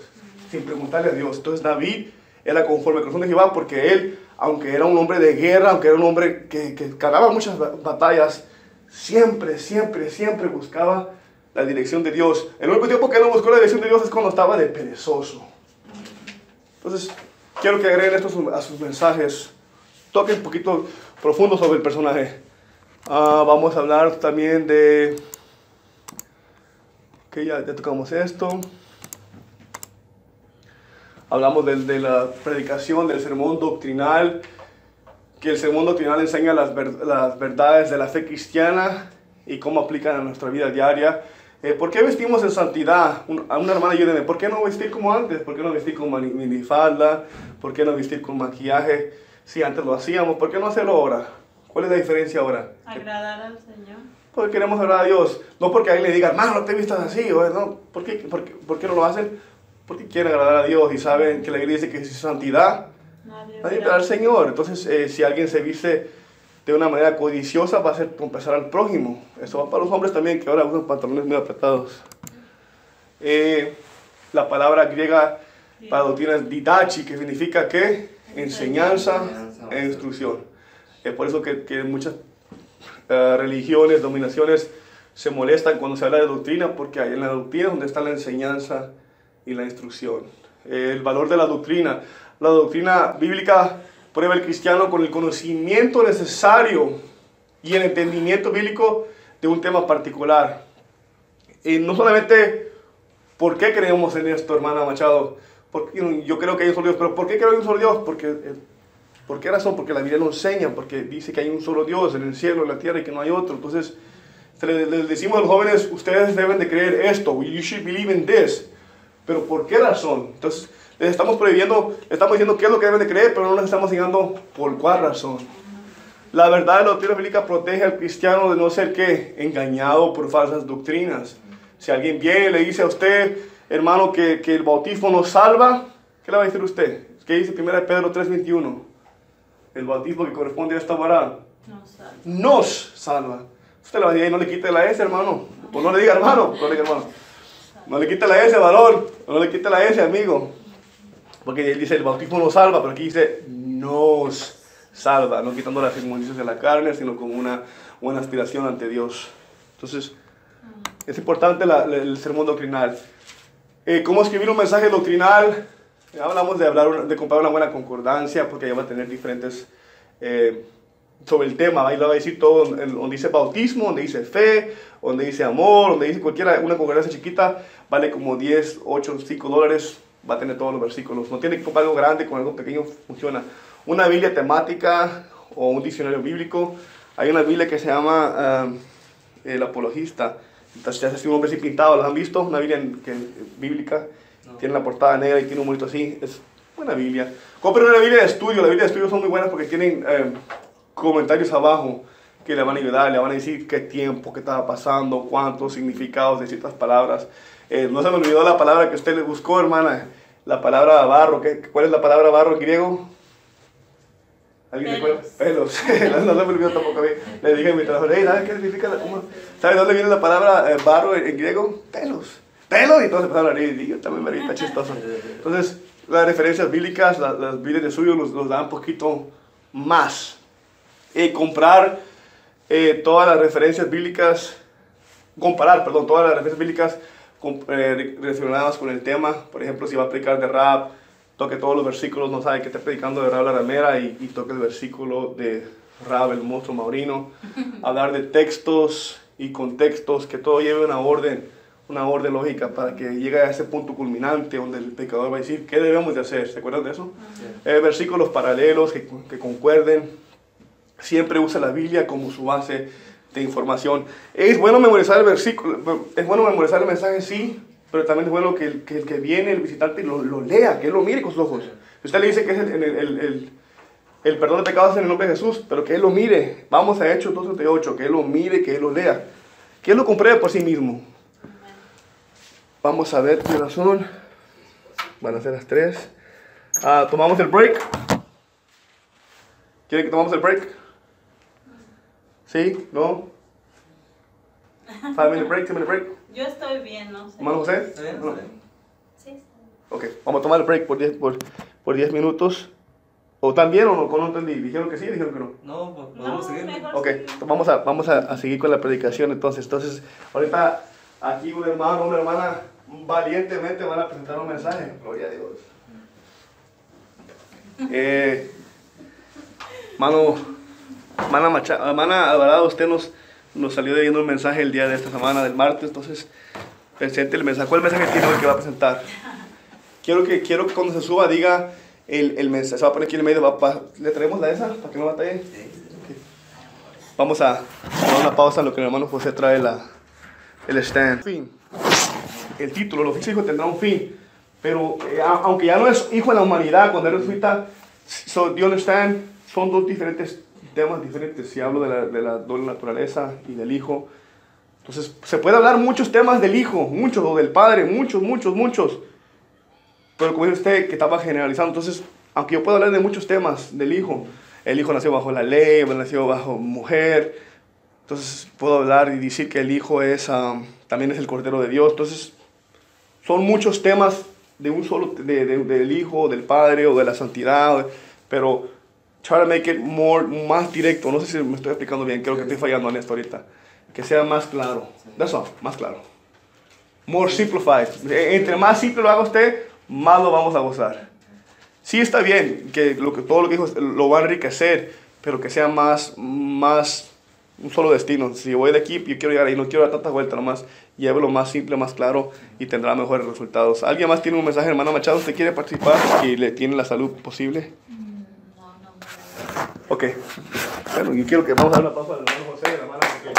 sin preguntarle a Dios. Entonces David era conforme al corazón de Jehová, porque él, aunque era un hombre de guerra, aunque era un hombre que ganaba muchas batallas, siempre buscaba la dirección de Dios. El único tiempo que no buscó la dirección de Dios es cuando estaba de perezoso. Entonces, quiero que agreguen esto a sus mensajes. Toquen un poquito profundo sobre el personaje. Vamos a hablar también de... Ok, ya tocamos esto. Hablamos de la predicación, del sermón doctrinal. Que el sermón doctrinal enseña las verdades de la fe cristiana y cómo aplican a nuestra vida diaria. ¿Por qué vestimos en santidad? A una hermana ayúdenme, ¿por qué no vestir como antes? ¿Por qué no vestir con minifalda? ¿Por qué no vestir con maquillaje? Si antes lo hacíamos, ¿por qué no hacerlo ahora? ¿Cuál es la diferencia ahora? Agradar al Señor. Porque queremos agradar a Dios. No porque alguien le diga, hermano, no te vistas así. No. ¿Por qué no lo hacen? Porque quieren agradar a Dios y saben que la Biblia dice que sin santidad nadie verá al Señor. Entonces, si alguien se viste de una manera codiciosa, va a ser compensar al prójimo. Eso va para los hombres también, que ahora usan pantalones muy apretados. La palabra griega para doctrina es didachi, que significa ¿qué? Enseñanza e instrucción. Por eso que muchas religiones, dominaciones se molestan cuando se habla de doctrina, porque hay en la doctrina donde está la enseñanza y la instrucción. El valor de la doctrina bíblica prueba el cristiano con el conocimiento necesario y el entendimiento bíblico de un tema particular. Y no solamente por qué creemos en esto, hermana Machado. Porque yo creo que hay un solo Dios, pero ¿por qué creo en un solo Dios? ¿Por qué razón? Porque la Biblia lo enseña, porque dice que hay un solo Dios en el cielo, en la tierra y que no hay otro. Entonces, les decimos a los jóvenes, ustedes deben de creer esto, you should believe in this. Pero ¿por qué razón? Entonces, les estamos prohibiendo, estamos diciendo qué es lo que deben de creer, pero no les estamos enseñando por cuál razón. La verdad de la doctrina bíblica protege al cristiano de no ser ¿qué? Engañado por falsas doctrinas. Si alguien viene y le dice a usted, hermano, que el bautismo nos salva, ¿qué le va a decir usted? ¿Qué dice 1 Pedro 3:21? El bautismo que corresponde a esta vara nos salva. Usted le va a decir, no le quite la S, hermano. Pues no le diga hermano, no le diga hermano. No le quite la S, varón. No le quite la S, amigo. Porque él dice, el bautismo nos salva, pero aquí dice, nos salva. No quitando las inmundicias de la carne, sino como una buena aspiración ante Dios. Entonces, es importante el sermón doctrinal. ¿Cómo escribir un mensaje doctrinal? Hablamos de comprar una buena concordancia, porque ella va a tener diferentes sobre el tema. Ahí le va a decir todo, donde dice bautismo, donde dice fe, donde dice amor, donde dice cualquiera, una concordancia chiquita, vale como 10, 8, 5 dólares, va a tener todos los versículos. No tiene que comprar algo grande, con algo pequeño funciona. Una Biblia temática o un diccionario bíblico. Hay una Biblia que se llama El Apologista. Entonces, ya es un hombre así pintado, ¿lo han visto? Una Biblia bíblica. No. Tiene la portada negra y tiene un monito así. Es buena Biblia. Compren una Biblia de estudio. Las Biblias de estudio son muy buenas porque tienen comentarios abajo que le van a ayudar, le van a decir qué tiempo, qué estaba pasando, cuántos significados de ciertas palabras. No se me olvidó la palabra que usted le buscó, hermana. La palabra barro. ¿Cuál es la palabra barro en griego? ¿Alguien recuerda? Pelos. No se me olvidó tampoco a mí. Le dije a mi trabajador, hey, ¿sabes qué significa? ¿Sabes dónde viene la palabra barro en griego? Pelos. Pelos. Y todos empezaron a reír. Y yo también me reí, está chistoso. Entonces, las referencias bíblicas, las Biblias de estudio los dan un poquito más. Comprar todas las referencias bíblicas, comparar todas las referencias bíblicas relacionadas con el tema. Por ejemplo, si va a predicar de rap, toque todos los versículos, no sabe que está predicando de Rab la ramera y toque el versículo de Rab el monstruo maurino. Hablar de textos y contextos, que todo lleve una orden lógica para que llegue a ese punto culminante donde el pecador va a decir qué debemos de hacer. ¿Se acuerdan de eso? Versículos paralelos que concuerden. Siempre usa la Biblia como su base. de información. Es bueno memorizar el versículo, es bueno memorizar el mensaje, sí, pero también es bueno que el que viene, el visitante, lo lea, que él lo mire con sus ojos. Usted le dice que es el perdón de pecados en el nombre de Jesús, pero que él lo mire. Vamos a Hechos 2:38, que él lo mire, que él lo lea, que él lo compruebe por sí mismo. Vamos a ver qué razón. Van a ser las 3. Tomamos el break. ¿Quieren que tomamos el break? ¿Sí? ¿No? 5-minute break, 10-minute break. Yo estoy bien, no sé. ¿Hermano José? ¿Está bien? No. ¿Está bien? Sí. Ok, vamos a tomar el break por 10 minutos. ¿O también o no? ¿No entendí? ¿Dijeron que sí? ¿Dijeron que no? No, pues No, podemos seguir. mejor Ok, sí. vamos a seguir con la predicación entonces. Entonces, ahorita aquí un hermano, una hermana valientemente van a presentar un mensaje. Gloria a Dios. Hermana Alvarado, usted nos salió leyendo un mensaje el día de esta semana, del martes. Entonces, presente el mensaje. ¿Cuál mensaje tiene hoy que va a presentar? Quiero que cuando se suba diga el mensaje. Se va a poner aquí en el medio. ¿Le traemos la esa para que no batalle? Okay. Vamos a dar una pausa en lo que el hermano José trae el stand. Fin. El título, el oficio hijo tendrá un fin. Pero aunque ya no es hijo de la humanidad, cuando él resucita, do you understand? Son dos diferentes temas diferentes. Si hablo de la doble naturaleza y del hijo. Entonces, se puede hablar muchos temas del hijo, muchos, o del padre, muchos. Pero como dice usted, que estaba generalizando. Entonces, aunque yo puedo hablar de muchos temas del hijo, el hijo nació bajo la ley, nació bajo mujer. Entonces, puedo hablar y decir que el hijo también es el Cordero de Dios. Entonces, son muchos temas de un solo, del hijo, del padre o de la santidad. Pero, try to make it más directo. No sé si me estoy explicando bien, creo que estoy fallando en esto ahorita. Que sea más claro. That's all, más claro. More simplified. Entre más simple lo haga usted, más lo vamos a gozar. Sí está bien que todo lo que dijo lo va a enriquecer, pero que sea más un solo destino. Si voy de aquí, yo quiero llegar ahí, no quiero dar tantas vueltas, nomás llévelo más simple, más claro y tendrá mejores resultados. ¿Alguien más tiene un mensaje, hermana Machado? ¿Usted quiere participar y le tiene la salud posible? No. Ok. Bueno, yo quiero que vamos a dar una pausa al hermano José y a la hermana porque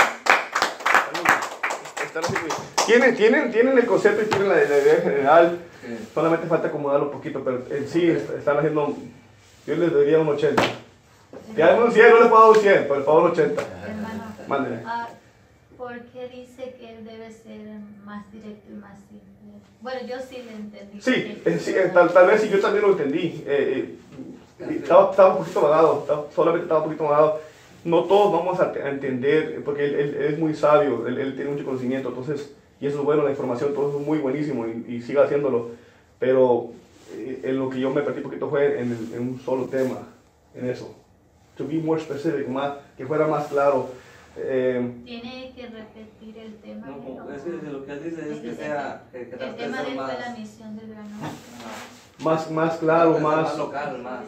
tienen el concepto y tienen la idea general. Sí. Solamente falta acomodarlo un poquito, pero en sí están haciendo. Yo les daría un 80. Si hay un 100, no les puedo dar un 100, por favor, 80. Hermano, Mándele. ¿por qué dice que él debe ser más directo y más simple? Bueno, yo sí le entendí. Sí, tal vez sí, yo también lo entendí. Estaba un poquito vagado, solamente estaba un poquito vagado. No todos vamos a entender, porque él es muy sabio, él tiene mucho conocimiento, entonces, y eso es bueno, la información, todo eso es muy buenísimo y siga haciéndolo. Pero en lo que yo me perdí un poquito fue en un solo tema, en eso. To be more specific, que fuera más claro. Tiene que repetir el tema. No, es que lo que él dice es que sea. Que el tema de la misión del gran más claro, más local, más.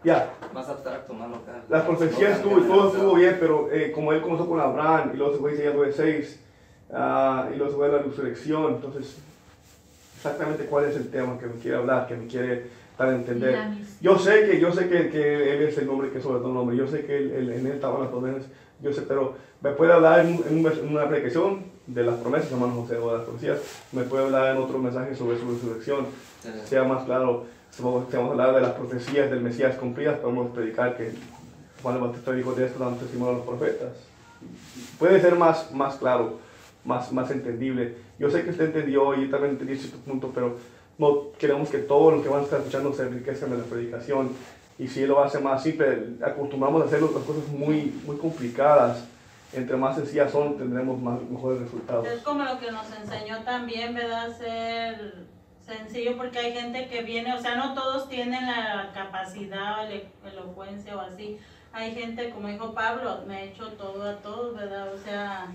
Ya. Más abstracto, más local. Las profecías todo estuvo bien, pero como él comenzó con Abraham, y luego se fue a Isaías 9:6, y luego se fue a la resurrección, entonces, exactamente cuál es el tema que me quiere hablar, que me quiere dar a entender. Yo sé que él es el nombre que es sobre todo nombre, yo sé que en él estaban las promesas, yo sé, pero me puede hablar en una predicación de las promesas, hermano José, o de las profecías, me puede hablar en otro mensaje sobre su resurrección, sea más claro. Si vamos a hablar de las profecías del Mesías cumplidas, podemos predicar que Juan el Bautista dijo de esto dando testimonio a los profetas. Puede ser más claro, más entendible. Yo sé que usted entendió y yo también entendí cierto punto, pero no queremos que todos los que van a estar escuchando se enriquezcan de la predicación. Y si él lo hace más simple, acostumbramos a hacer las cosas muy complicadas. Entre más sencillas son, tendremos mejores resultados. Es como lo que nos enseñó también, ¿verdad? Ser sencillo, porque hay gente que viene, o sea, no todos tienen la capacidad, la elocuencia o así. Hay gente, como dijo Pablo, me ha hecho todo a todos, ¿verdad? O sea,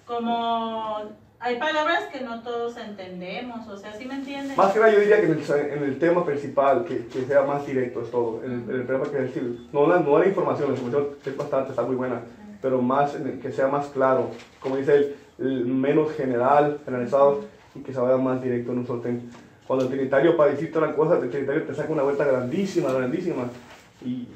como hay palabras que no todos entendemos, o sea, ¿sí me entienden? Más que nada yo diría que en el tema principal, que sea más directo es todo. En el tema que decir, no la información es bastante, está muy buena, pero que sea más claro, como dice el menos generalizado y que se vaya más directo en un solo tema. Cuando el trinitario, para decirte una cosa, el trinitario te saca una vuelta grandísima, y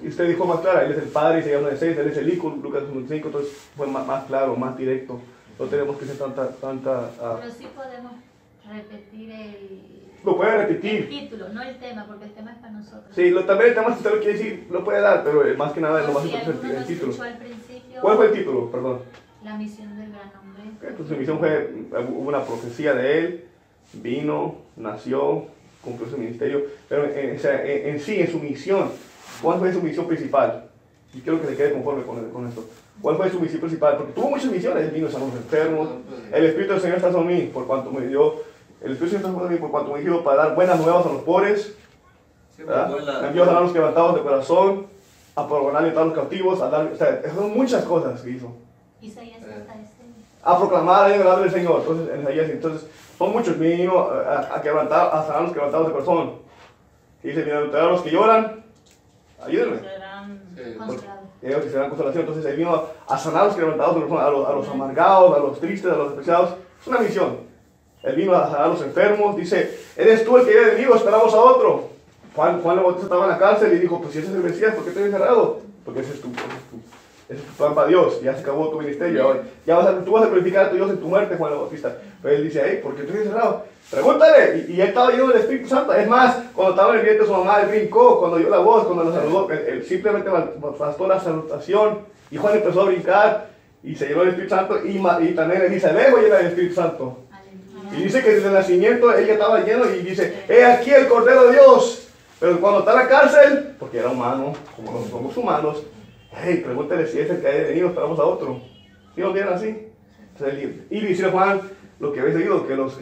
Y usted dijo más clara, Él es el Padre, Isaías 9:6, Él es el Hijo, Lucas 1:5, entonces fue más claro, más directo. No tenemos que ser tanta... Pero sí podemos repetir lo puede repetir. el título, no el tema, porque el tema es para nosotros. Sí, también el tema, si usted lo quiere decir, lo puede dar, pero más que nada, lo más importante es el título. ¿Cuál fue el título? Perdón. La misión del gran hombre. Entonces, su misión fue, hubo una profecía de él, vino, nació, cumplió su ministerio, pero en sí, en su misión, ¿cuál fue su misión principal? Y quiero que se quede conforme con esto. ¿Cuál fue su misión principal? Porque tuvo muchas misiones, él vino a sanar a los enfermos, el Espíritu del Señor está sobre mí, por cuanto me dio, el Espíritu del Señor está sobre mí, por cuanto me dio para dar buenas nuevas a los pobres, me envió a sanar a los quebrantados de corazón, a proclamar a los cautivos, a dar, o sea, son muchas cosas que hizo. Isaías hasta A proclamar el nombre del Señor. Entonces, son muchos. Vino a sanar a los quebrantados de corazón. Y dice, bienaventurados a los que lloran, ayúdenme. Ellos que serán consolación. Entonces, él vino a sanar a los quebrantados de corazón, a los amargados, a los tristes, a los despreciados. Es una misión. Él vino a sanar a los enfermos. Dice, eres tú el que había venido, esperamos a otro. Juan el Bautista estaba en la cárcel y dijo, pues si ese es el Mesías, ¿por qué te habías encerrado? Porque ese es tu plan para Dios, ya se acabó tu ministerio, ahora tú vas a glorificar a tu Dios en tu muerte, Juan el Bautista. Pero él dice, hey, ¿por qué te habías encerrado? Pregúntale, y él estaba lleno del Espíritu Santo. Es más, cuando estaba en el vientre de su mamá, él brincó, cuando oyó la voz, cuando lo saludó, él simplemente bastó la salutación, y Juan empezó a brincar, y se llenó del Espíritu Santo, y también Elizabeth fue llena del Espíritu Santo. Y dice que desde el nacimiento ella estaba lleno, y dice, he aquí el Cordero de Dios. Pero cuando está en la cárcel, porque era humano, como los somos humanos, hey, pregúntale si es el que haya venido, esperamos a otro. ¿Sí lo tienen así? Y dice Juan, lo que habéis oído, que los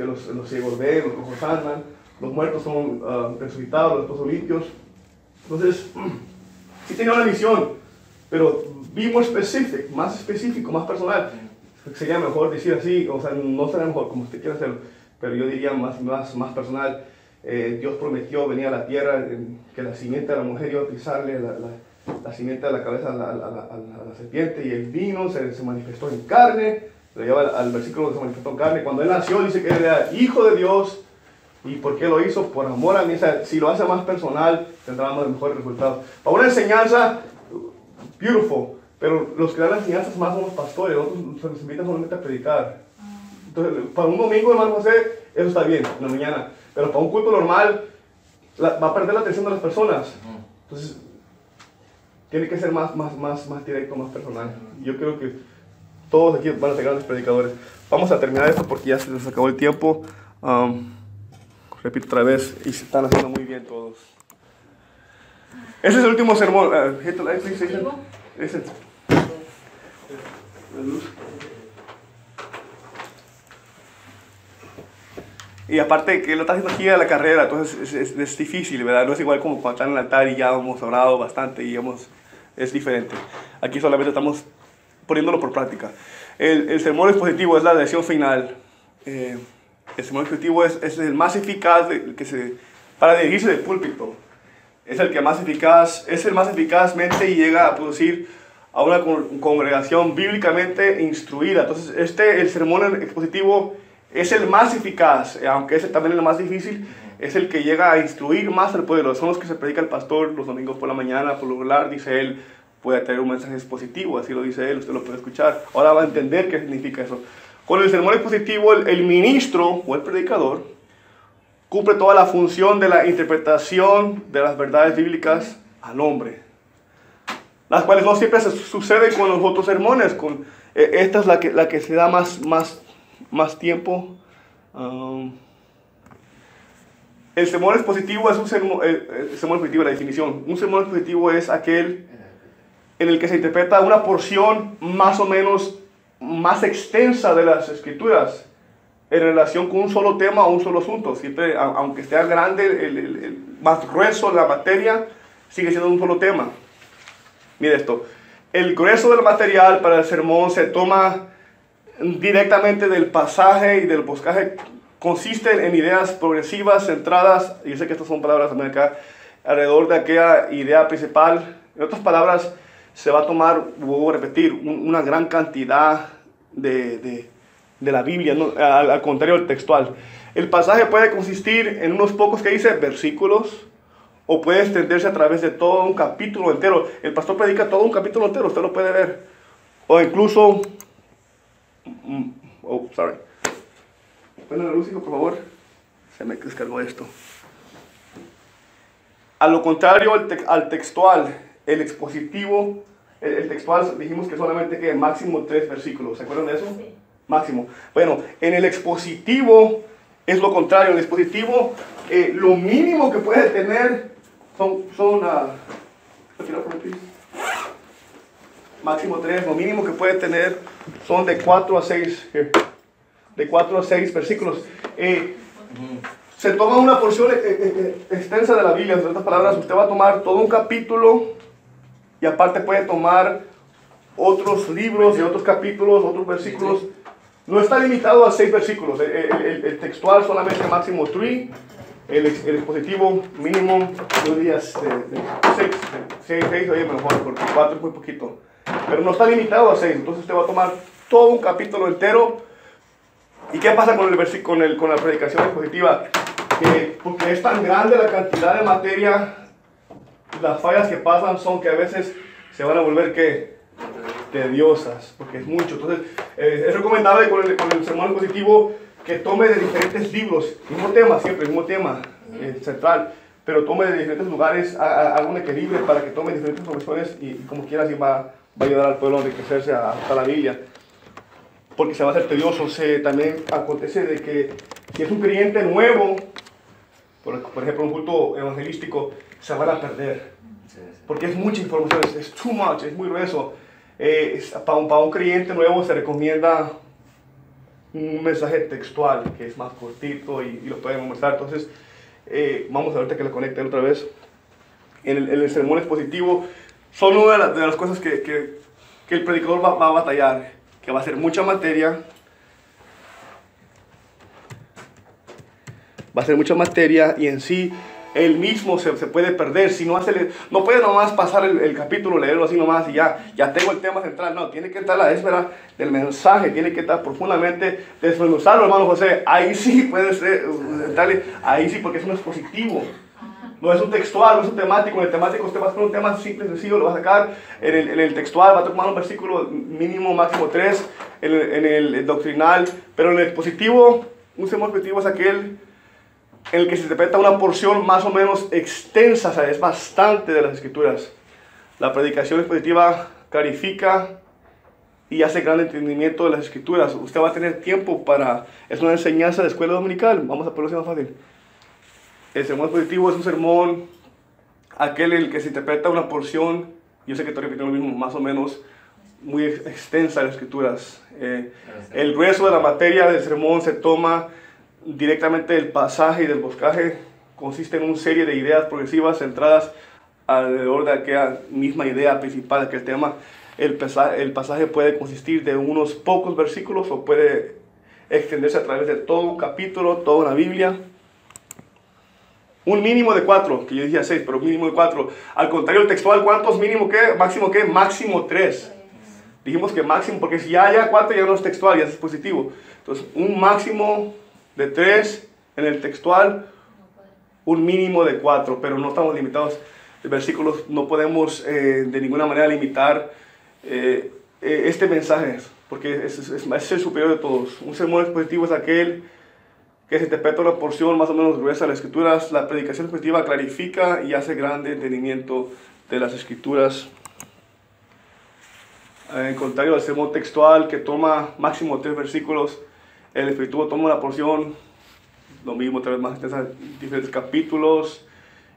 ciegos ven, los cojos andan, los muertos son resucitados, los esposos limpios. Entonces, sí tenía una misión, pero más específico, más personal. Sería mejor decir así, o sea, no será mejor como usted quiera hacerlo, pero yo diría más personal. Dios prometió venir a la tierra, que la simiente de la mujer iba a pisarle la simiente de la cabeza a la serpiente, y él vino, se manifestó en carne, lo lleva al versículo donde se manifestó en carne. Cuando él nació dice que él era hijo de Dios. ¿Y por qué lo hizo? Por amor a mí. O sea, si lo hace más personal, tendrá más mejores resultados. Para una enseñanza, beautiful, pero los que dan las enseñanzas más son los pastores, otros se les invitan solamente a predicar. Entonces, para un domingo, hermano José, eso está bien, en la mañana. Pero para un culto normal, va a perder la atención de las personas. Entonces, tiene que ser más directo, más personal. Yo creo que todos aquí van a ser grandes predicadores. Vamos a terminar esto porque ya se nos acabó el tiempo. Repito otra vez, y se están haciendo muy bien todos. Ese es el último sermón. Hit the light, please. Ese. La luz. Y aparte que lo está haciendo aquí a la carrera, entonces es difícil, ¿verdad? No es igual como cuando están en el altar y ya hemos orado bastante y es diferente. Aquí solamente estamos poniéndolo por práctica. El sermón expositivo es la lección final. El sermón expositivo es el más eficaz para dirigirse del púlpito. Es el más eficazmente llega a producir a una congregación bíblicamente instruida. Entonces el sermón expositivo es el más eficaz, aunque es también el más difícil, es el que llega a instruir más al pueblo. Son los que se predica el pastor los domingos por la mañana, por lo regular, dice él, puede tener un mensaje expositivo, así lo dice él, usted lo puede escuchar. Ahora va a entender qué significa eso. Con el sermón expositivo, el ministro o el predicador cumple toda la función de la interpretación de las verdades bíblicas al hombre, las cuales no siempre suceden con los otros sermones. Esta es la que se da más tiempo. El sermón expositivo es el sermón expositivo, la definición. Un sermón expositivo es aquel en el que se interpreta una porción más o menos más extensa de las escrituras en relación con un solo tema o un solo asunto. Siempre, aunque esté grande, el más grueso de la materia, sigue siendo un solo tema. Mire esto, el grueso del material para el sermón se toma directamente del pasaje y del boscaje. Consiste en ideas progresivas centradas, y yo sé que estas son palabras también acá, alrededor de aquella idea principal. En otras palabras, se va a tomar, vuelvo a repetir, una gran cantidad de la Biblia, ¿no? Al contrario del textual. El pasaje puede consistir en unos pocos que dice versículos, o puede extenderse a través de todo un capítulo entero. El pastor predica todo un capítulo entero, usted lo puede ver. O incluso... Oh, sorry. Bueno, luz, por favor. Se me descargó esto. A lo contrario al textual, el expositivo, el textual dijimos que solamente que máximo 3 versículos. ¿Se acuerdan de eso? Sí. Máximo. Bueno, en el expositivo es lo contrario. En el expositivo, lo mínimo que puede tener máximo 3. Lo mínimo que puede tener son de 4 a 6. De 4 a 6 versículos. Se toma una porción extensa de la Biblia. En otras palabras, usted va a tomar todo un capítulo y aparte puede tomar otros libros y otros capítulos, otros versículos. No está limitado a 6 versículos. El textual solamente máximo 3. El expositivo mínimo, yo diría 6, oye mejor, porque 4 es muy poquito. Pero no está limitado a 6. Entonces usted va a tomar todo un capítulo entero. ¿Y qué pasa con la predicación expositiva? Que porque es tan grande la cantidad de materia, las fallas que pasan son que a veces se van a volver tediosas, porque es mucho. Entonces es recomendable con el sermón expositivo que tome de diferentes libros, mismo tema, siempre el mismo tema central, pero tome de diferentes lugares, haga un equilibrio para que tome diferentes informaciones y como quiera así va a ayudar al pueblo a enriquecerse hasta la Biblia. Porque se va a hacer tedioso. También acontece de que si es un creyente nuevo, por ejemplo un culto evangelístico, se van a perder. Porque es mucha información, es too much, es muy grueso. Para un creyente nuevo se recomienda un mensaje textual, que es más cortito y lo pueden mostrar. Entonces, vamos a ver ahorita que lo conecten otra vez. En el sermón expositivo, son una de las cosas que el predicador va a batallar. Que va a ser mucha materia, y en sí él mismo se puede perder. Si no puede nomás pasar el capítulo, leerlo así nomás y ya tengo el tema central. No, tiene que estar la esfera del mensaje, tiene que estar profundamente desmenuzarlo, hermano José. Ahí sí puede ser, ahí sí, porque es un expositivo. No es un textual, no es un temático. En el temático usted va a hacer un tema simple, sencillo, lo va a sacar. En el textual va a tomar un versículo mínimo, máximo 3. En el doctrinal. Pero en el expositivo, un sermón expositivo es aquel en el que se interpreta una porción más o menos extensa, o sea, es bastante de las escrituras. La predicación expositiva clarifica y hace gran entendimiento de las escrituras. Usted va a tener tiempo es una enseñanza de escuela dominical. Vamos a ponerlo así más fácil. El sermón expositivo es un sermón, aquel en el que se interpreta una porción, yo sé que estoy repitiendo lo mismo, más o menos, muy extensa de las escrituras. El grueso de la materia del sermón se toma directamente del pasaje y del boscaje, consiste en una serie de ideas progresivas centradas alrededor de aquella misma idea principal de aquel tema. El pasaje puede consistir de unos pocos versículos o puede extenderse a través de todo un capítulo, toda una Biblia. Un mínimo de 4, que yo decía 6, pero un mínimo de 4. Al contrario, el textual, ¿cuántos mínimo qué? ¿Máximo qué? Máximo 3. Dijimos que máximo, porque si ya 4 ya no es textual, ya es positivo. Entonces, un máximo de 3 en el textual, un mínimo de 4, pero no estamos limitados de versículos. No podemos de ninguna manera limitar este mensaje, porque es el superior de todos. Un sermón expositivo es aquel que se interpreta una porción más o menos gruesa de las escrituras. La predicación expositiva clarifica y hace grande entendimiento de las escrituras. En contrario al sermón textual, que toma máximo 3 versículos, el expositivo toma una porción, lo mismo, 3 más extensa, diferentes capítulos,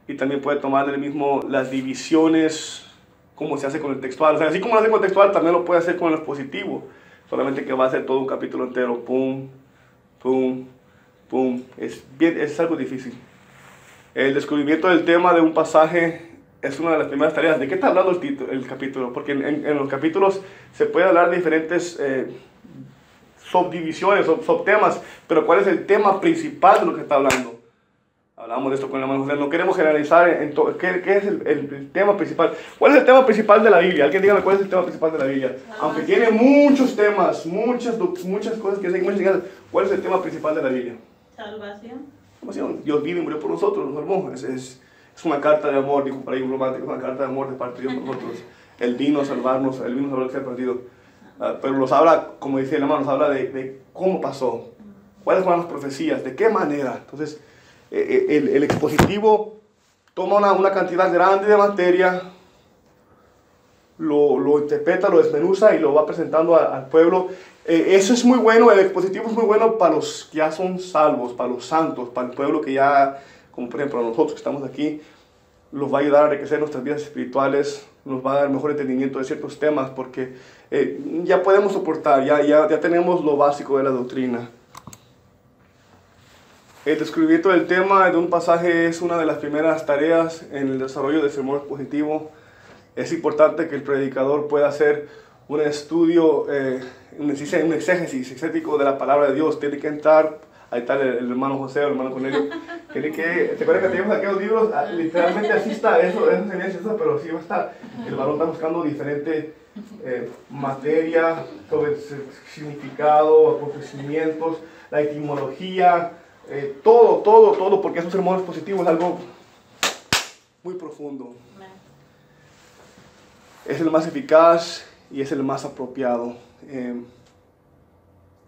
y también puede tomar del mismo las divisiones, como se hace con el textual. O sea, así como lo hace con el textual, también lo puede hacer con el expositivo, solamente que va a ser todo un capítulo entero, pum, pum, pum. Es algo difícil. El descubrimiento del tema de un pasaje es una de las primeras tareas. ¿De qué está hablando el capítulo? Porque en los capítulos se puede hablar de diferentes subdivisiones, subtemas, pero ¿cuál es el tema principal de lo que está hablando? Hablamos de esto con la hermana José. No queremos generalizar en todo. ¿Qué es el tema principal? ¿Cuál es el tema principal de la Biblia? Alguien dígame cuál es el tema principal de la Biblia. Aunque tiene muchos temas, muchas cosas que se ¿cuál es el tema principal de la Biblia? Salvación. Dios vino y murió por nosotros, nos salvó. Es una carta de amor, dijo por ahí un romántico, una carta de amor de parte de Dios por nosotros. Él vino a salvarnos, Él vino a salvar lo que se ha perdido. Pero nos habla, como decía el hermano, nos habla de cómo pasó, cuáles fueron las profecías, de qué manera. Entonces, el expositivo toma una cantidad grande de materia, lo interpreta, lo desmenuza y lo va presentando al pueblo. Eso es muy bueno, el expositivo es muy bueno para los que ya son salvos, para los santos, para el pueblo que ya, como por ejemplo nosotros que estamos aquí, los va a ayudar a enriquecer nuestras vidas espirituales, nos va a dar mejor entendimiento de ciertos temas, porque ya podemos soportar, ya tenemos lo básico de la doctrina. El descubrimiento del tema de un pasaje es una de las primeras tareas en el desarrollo del sermón expositivo. Es importante que el predicador pueda hacer un estudio, un exégesis exégetico de la palabra de Dios. Tiene que entrar, ahí está el hermano José, el hermano Cornelio. ¿Te acuerdas que teníamos aquellos libros? Literalmente así está, eso sería eso, pero sí va a estar. El varón está buscando diferente materia sobre el significado, acontecimientos, la etimología, todo, porque esos sermones positivos es algo muy profundo. Es el más eficaz y es el más apropiado.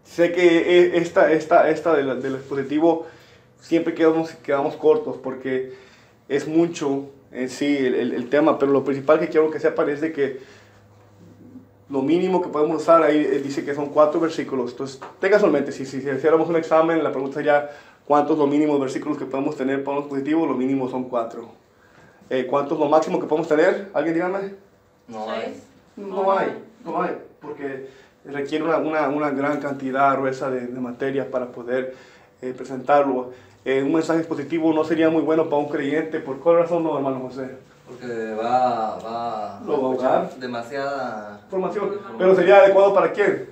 Sé que esta del expositivo siempre quedamos cortos porque es mucho en sí el tema, pero lo principal que quiero que sepan es de que lo mínimo que podemos usar ahí dice que son 4 versículos. Entonces, tengan en mente, si hiciéramos un examen, la pregunta sería ¿cuántos los mínimos versículos que podemos tener para un expositivo? Lo mínimo son 4. ¿Cuántos lo máximo que podemos tener? ¿Alguien dígame? No hay. No hay, porque requiere una gran cantidad gruesa de materia para poder presentarlo. Un mensaje expositivo no sería muy bueno para un creyente. ¿Por cuál razón no, hermano José? Porque va a ahogar demasiada información. Pero sería adecuado para quién?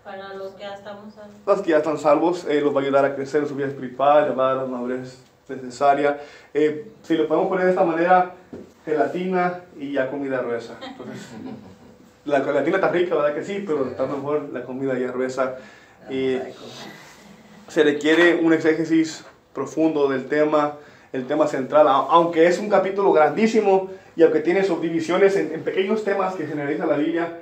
Para los que ya estamos salvos. Los que ya están salvos, los va a ayudar a crecer en su vida espiritual, les va a dar la madurez necesaria. Si lo podemos poner de esta manera, gelatina y ya comida gruesa. Entonces, la gelatina está rica, ¿verdad que sí? Pero está mejor la comida ya gruesa. Se requiere un exégesis profundo del tema, el tema central, aunque es un capítulo grandísimo y aunque tiene subdivisiones en pequeños temas que generaliza la Biblia,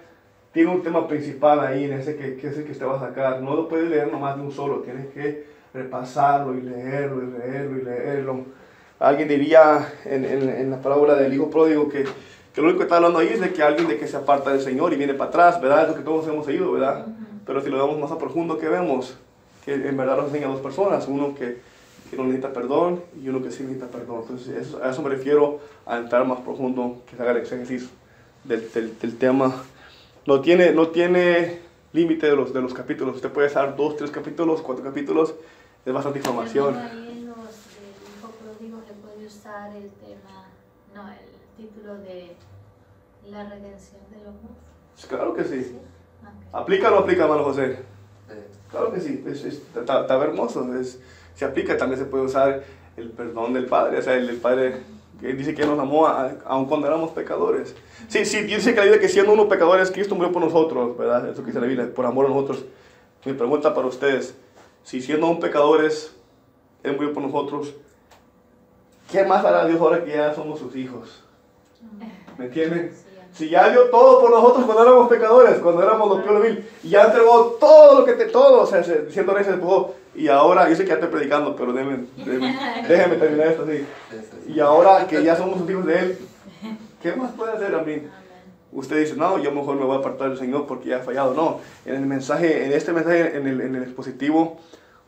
tiene un tema principal ahí en ese que es el que usted va a sacar. No lo puede leer nomás de un solo, tienes que repasarlo y leerlo. Alguien diría en la parábola del hijo pródigo que lo único que está hablando ahí es de que alguien de que se aparta del Señor y viene para atrás, ¿verdad? Es lo que todos hemos oído, ¿verdad? Pero si lo vemos más a profundo, ¿qué vemos? Que en verdad nos enseña a 2 personas, uno que no necesita perdón y uno que sí necesita perdón. Entonces a eso me refiero, a entrar más profundo, que se haga el exégesis del tema. No tiene límite de los capítulos. Usted puede usar 2, 3 capítulos, 4 capítulos, es bastante información. Ahí en los del hijo pródigo le puede usar el título de la redención de los muertos. Claro que sí. ¿Sí? Okay. ¿Aplica o no aplica, hermano José? Claro que sí, está hermoso. Se aplica, también se puede usar el perdón del Padre. O sea, el Padre que dice que nos amó aun cuando éramos pecadores. Sí, dice que la Biblia que siendo unos pecadores, Cristo murió por nosotros, ¿verdad? Eso que dice la Biblia, por amor a nosotros. Mi pregunta para ustedes, si siendo un pecadores, Él murió por nosotros, ¿qué más hará Dios ahora que ya somos sus hijos? ¿Me entienden? Si ya dio todo por nosotros cuando éramos pecadores, cuando éramos los peores vil, y ya entregó todo lo que o sea, siendo rey se despojó, y ahora, yo sé que ya estoy predicando, pero déjenme terminar esto así. Y ahora que ya somos sus hijos de Él, ¿qué más puede hacer a mí? Usted dice, no, yo mejor me voy a apartar del Señor porque ya he fallado. No, en este mensaje, en el expositivo,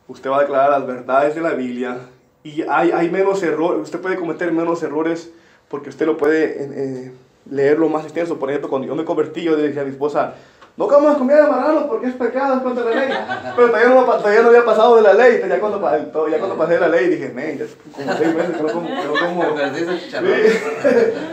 usted va a declarar las verdades de la Biblia, y hay menos errores, usted puede cometer menos errores porque usted lo puede leerlo más extenso. Por ejemplo, cuando yo me convertí, yo decía a mi esposa, no comamos comida de marrano porque es pecado, es contra la ley. Pero todavía no había pasado de la ley. Ya cuando pasé de la ley dije, men, ya es como 6 meses que no como.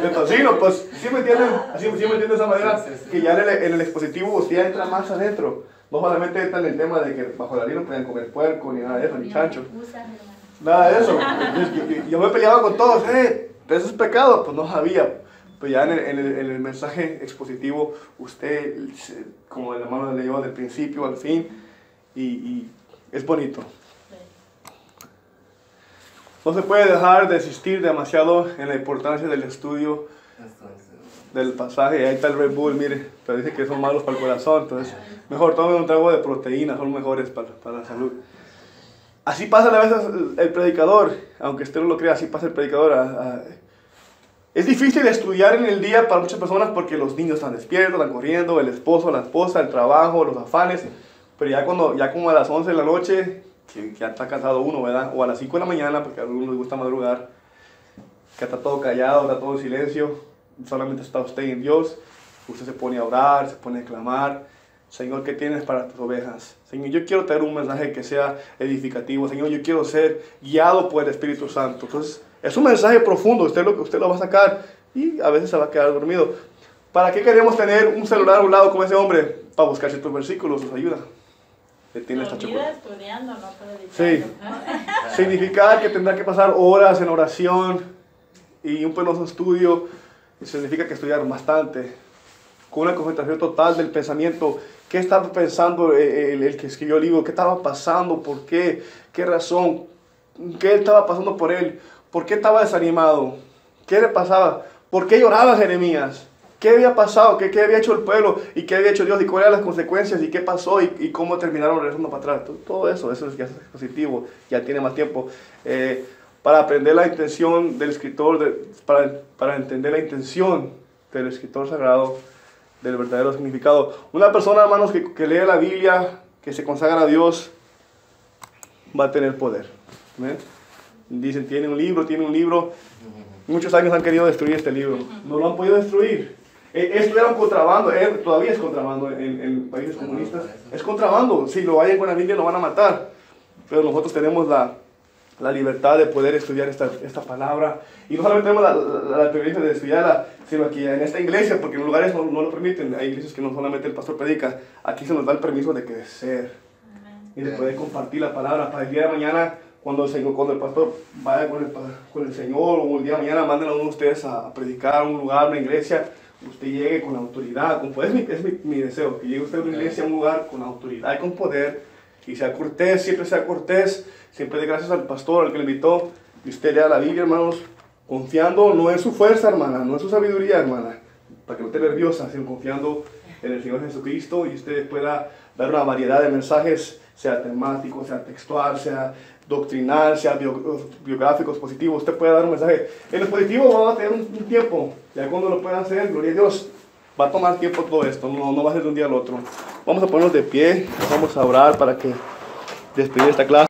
Entonces, sí, no, pues sí me entienden, así me entienden de esa manera, que ya en el expositivo usted entra más adentro. No solamente está en el tema de que bajo la ley no pueden comer puerco, ni nada de eso, ni chancho. Nada de eso. Yo me peleaba con todos, pero eso es pecado, pues no sabía. Pero ya en el mensaje expositivo, usted, como el hermano le leyó del principio al fin, y es bonito. No se puede dejar de insistir demasiado en la importancia del estudio del pasaje. Ahí está el Red Bull, mire, pero dice que son malos para el corazón, entonces mejor tomen un trago de proteína, son mejores para la salud. Así pasa a veces el predicador, aunque usted no lo crea, así pasa el predicador. Es difícil estudiar en el día para muchas personas porque los niños están despiertos, están corriendo, el esposo, la esposa, el trabajo, los afanes, pero ya como a las 11 de la noche, que ya está cansado uno, ¿verdad? O a las 5 de la mañana, porque a algunos les gusta madrugar, que está todo callado, está todo en silencio, solamente está usted en Dios, usted se pone a orar, se pone a clamar. Señor, ¿qué tienes para tus ovejas? Señor, yo quiero tener un mensaje que sea edificativo. Señor, yo quiero ser guiado por el Espíritu Santo. Entonces, es un mensaje profundo, usted lo va a sacar y a veces se va a quedar dormido. ¿Para qué queremos tener un celular a un lado como ese hombre? Para buscar ciertos versículos, nos ayuda. Estudiando, no predicando. Sí. Significa que tendrá que pasar horas en oración y un penoso estudio. Significa que estudiar bastante, con una concentración total del pensamiento. ¿Qué estaba pensando el que escribió el libro? ¿Qué estaba pasando? ¿Por qué? ¿Qué razón? ¿Qué estaba pasando por él? ¿Por qué estaba desanimado? ¿Qué le pasaba? ¿Por qué lloraba Jeremías? ¿Qué había pasado? ¿Qué había hecho el pueblo? ¿Y qué había hecho Dios? ¿Y cuáles eran las consecuencias? ¿Y qué pasó? ¿Y cómo terminaron regresando para atrás? Todo eso es ya positivo, ya tiene más tiempo. Para aprender la intención del escritor, para entender la intención del escritor sagrado, del verdadero significado. Una persona, hermanos, que lee la Biblia, que se consagra a Dios, va a tener poder. ¿Ven? Dicen, tiene un libro. Muchos años han querido destruir este libro. No lo han podido destruir. Esto era un contrabando, todavía es contrabando en países comunistas. Es contrabando. Si lo vayan con la Biblia, lo van a matar. Pero nosotros tenemos la libertad de poder estudiar esta palabra. Y no solamente tenemos la privilegio de estudiarla, sino que en esta iglesia, porque en lugares no lo permiten. Hay iglesias que no solamente el pastor predica. Aquí se nos da el permiso de crecer. Y de poder compartir la palabra para el día de mañana. Cuando el pastor vaya con el Señor, o el día de mañana manden a uno de ustedes a predicar a un lugar, una iglesia, usted llegue con autoridad, es mi deseo, que llegue usted a una iglesia, a un lugar con autoridad y con poder, y sea cortés, siempre dé gracias al pastor, al que le invitó, y usted lea la Biblia, hermanos, confiando no en su fuerza, hermana, no en su sabiduría, hermana, para que no esté nerviosa, sino confiando en el Señor Jesucristo, y usted pueda dar una variedad de mensajes, sea temático, sea textual, sea doctrinal, sea biográficos, positivos. Usted puede dar un mensaje. En los positivos va a tener un tiempo. Ya cuando lo pueda hacer, gloria a Dios, va a tomar tiempo todo esto. No va a ser de un día al otro. Vamos a ponernos de pie. Vamos a orar para que despedir esta clase.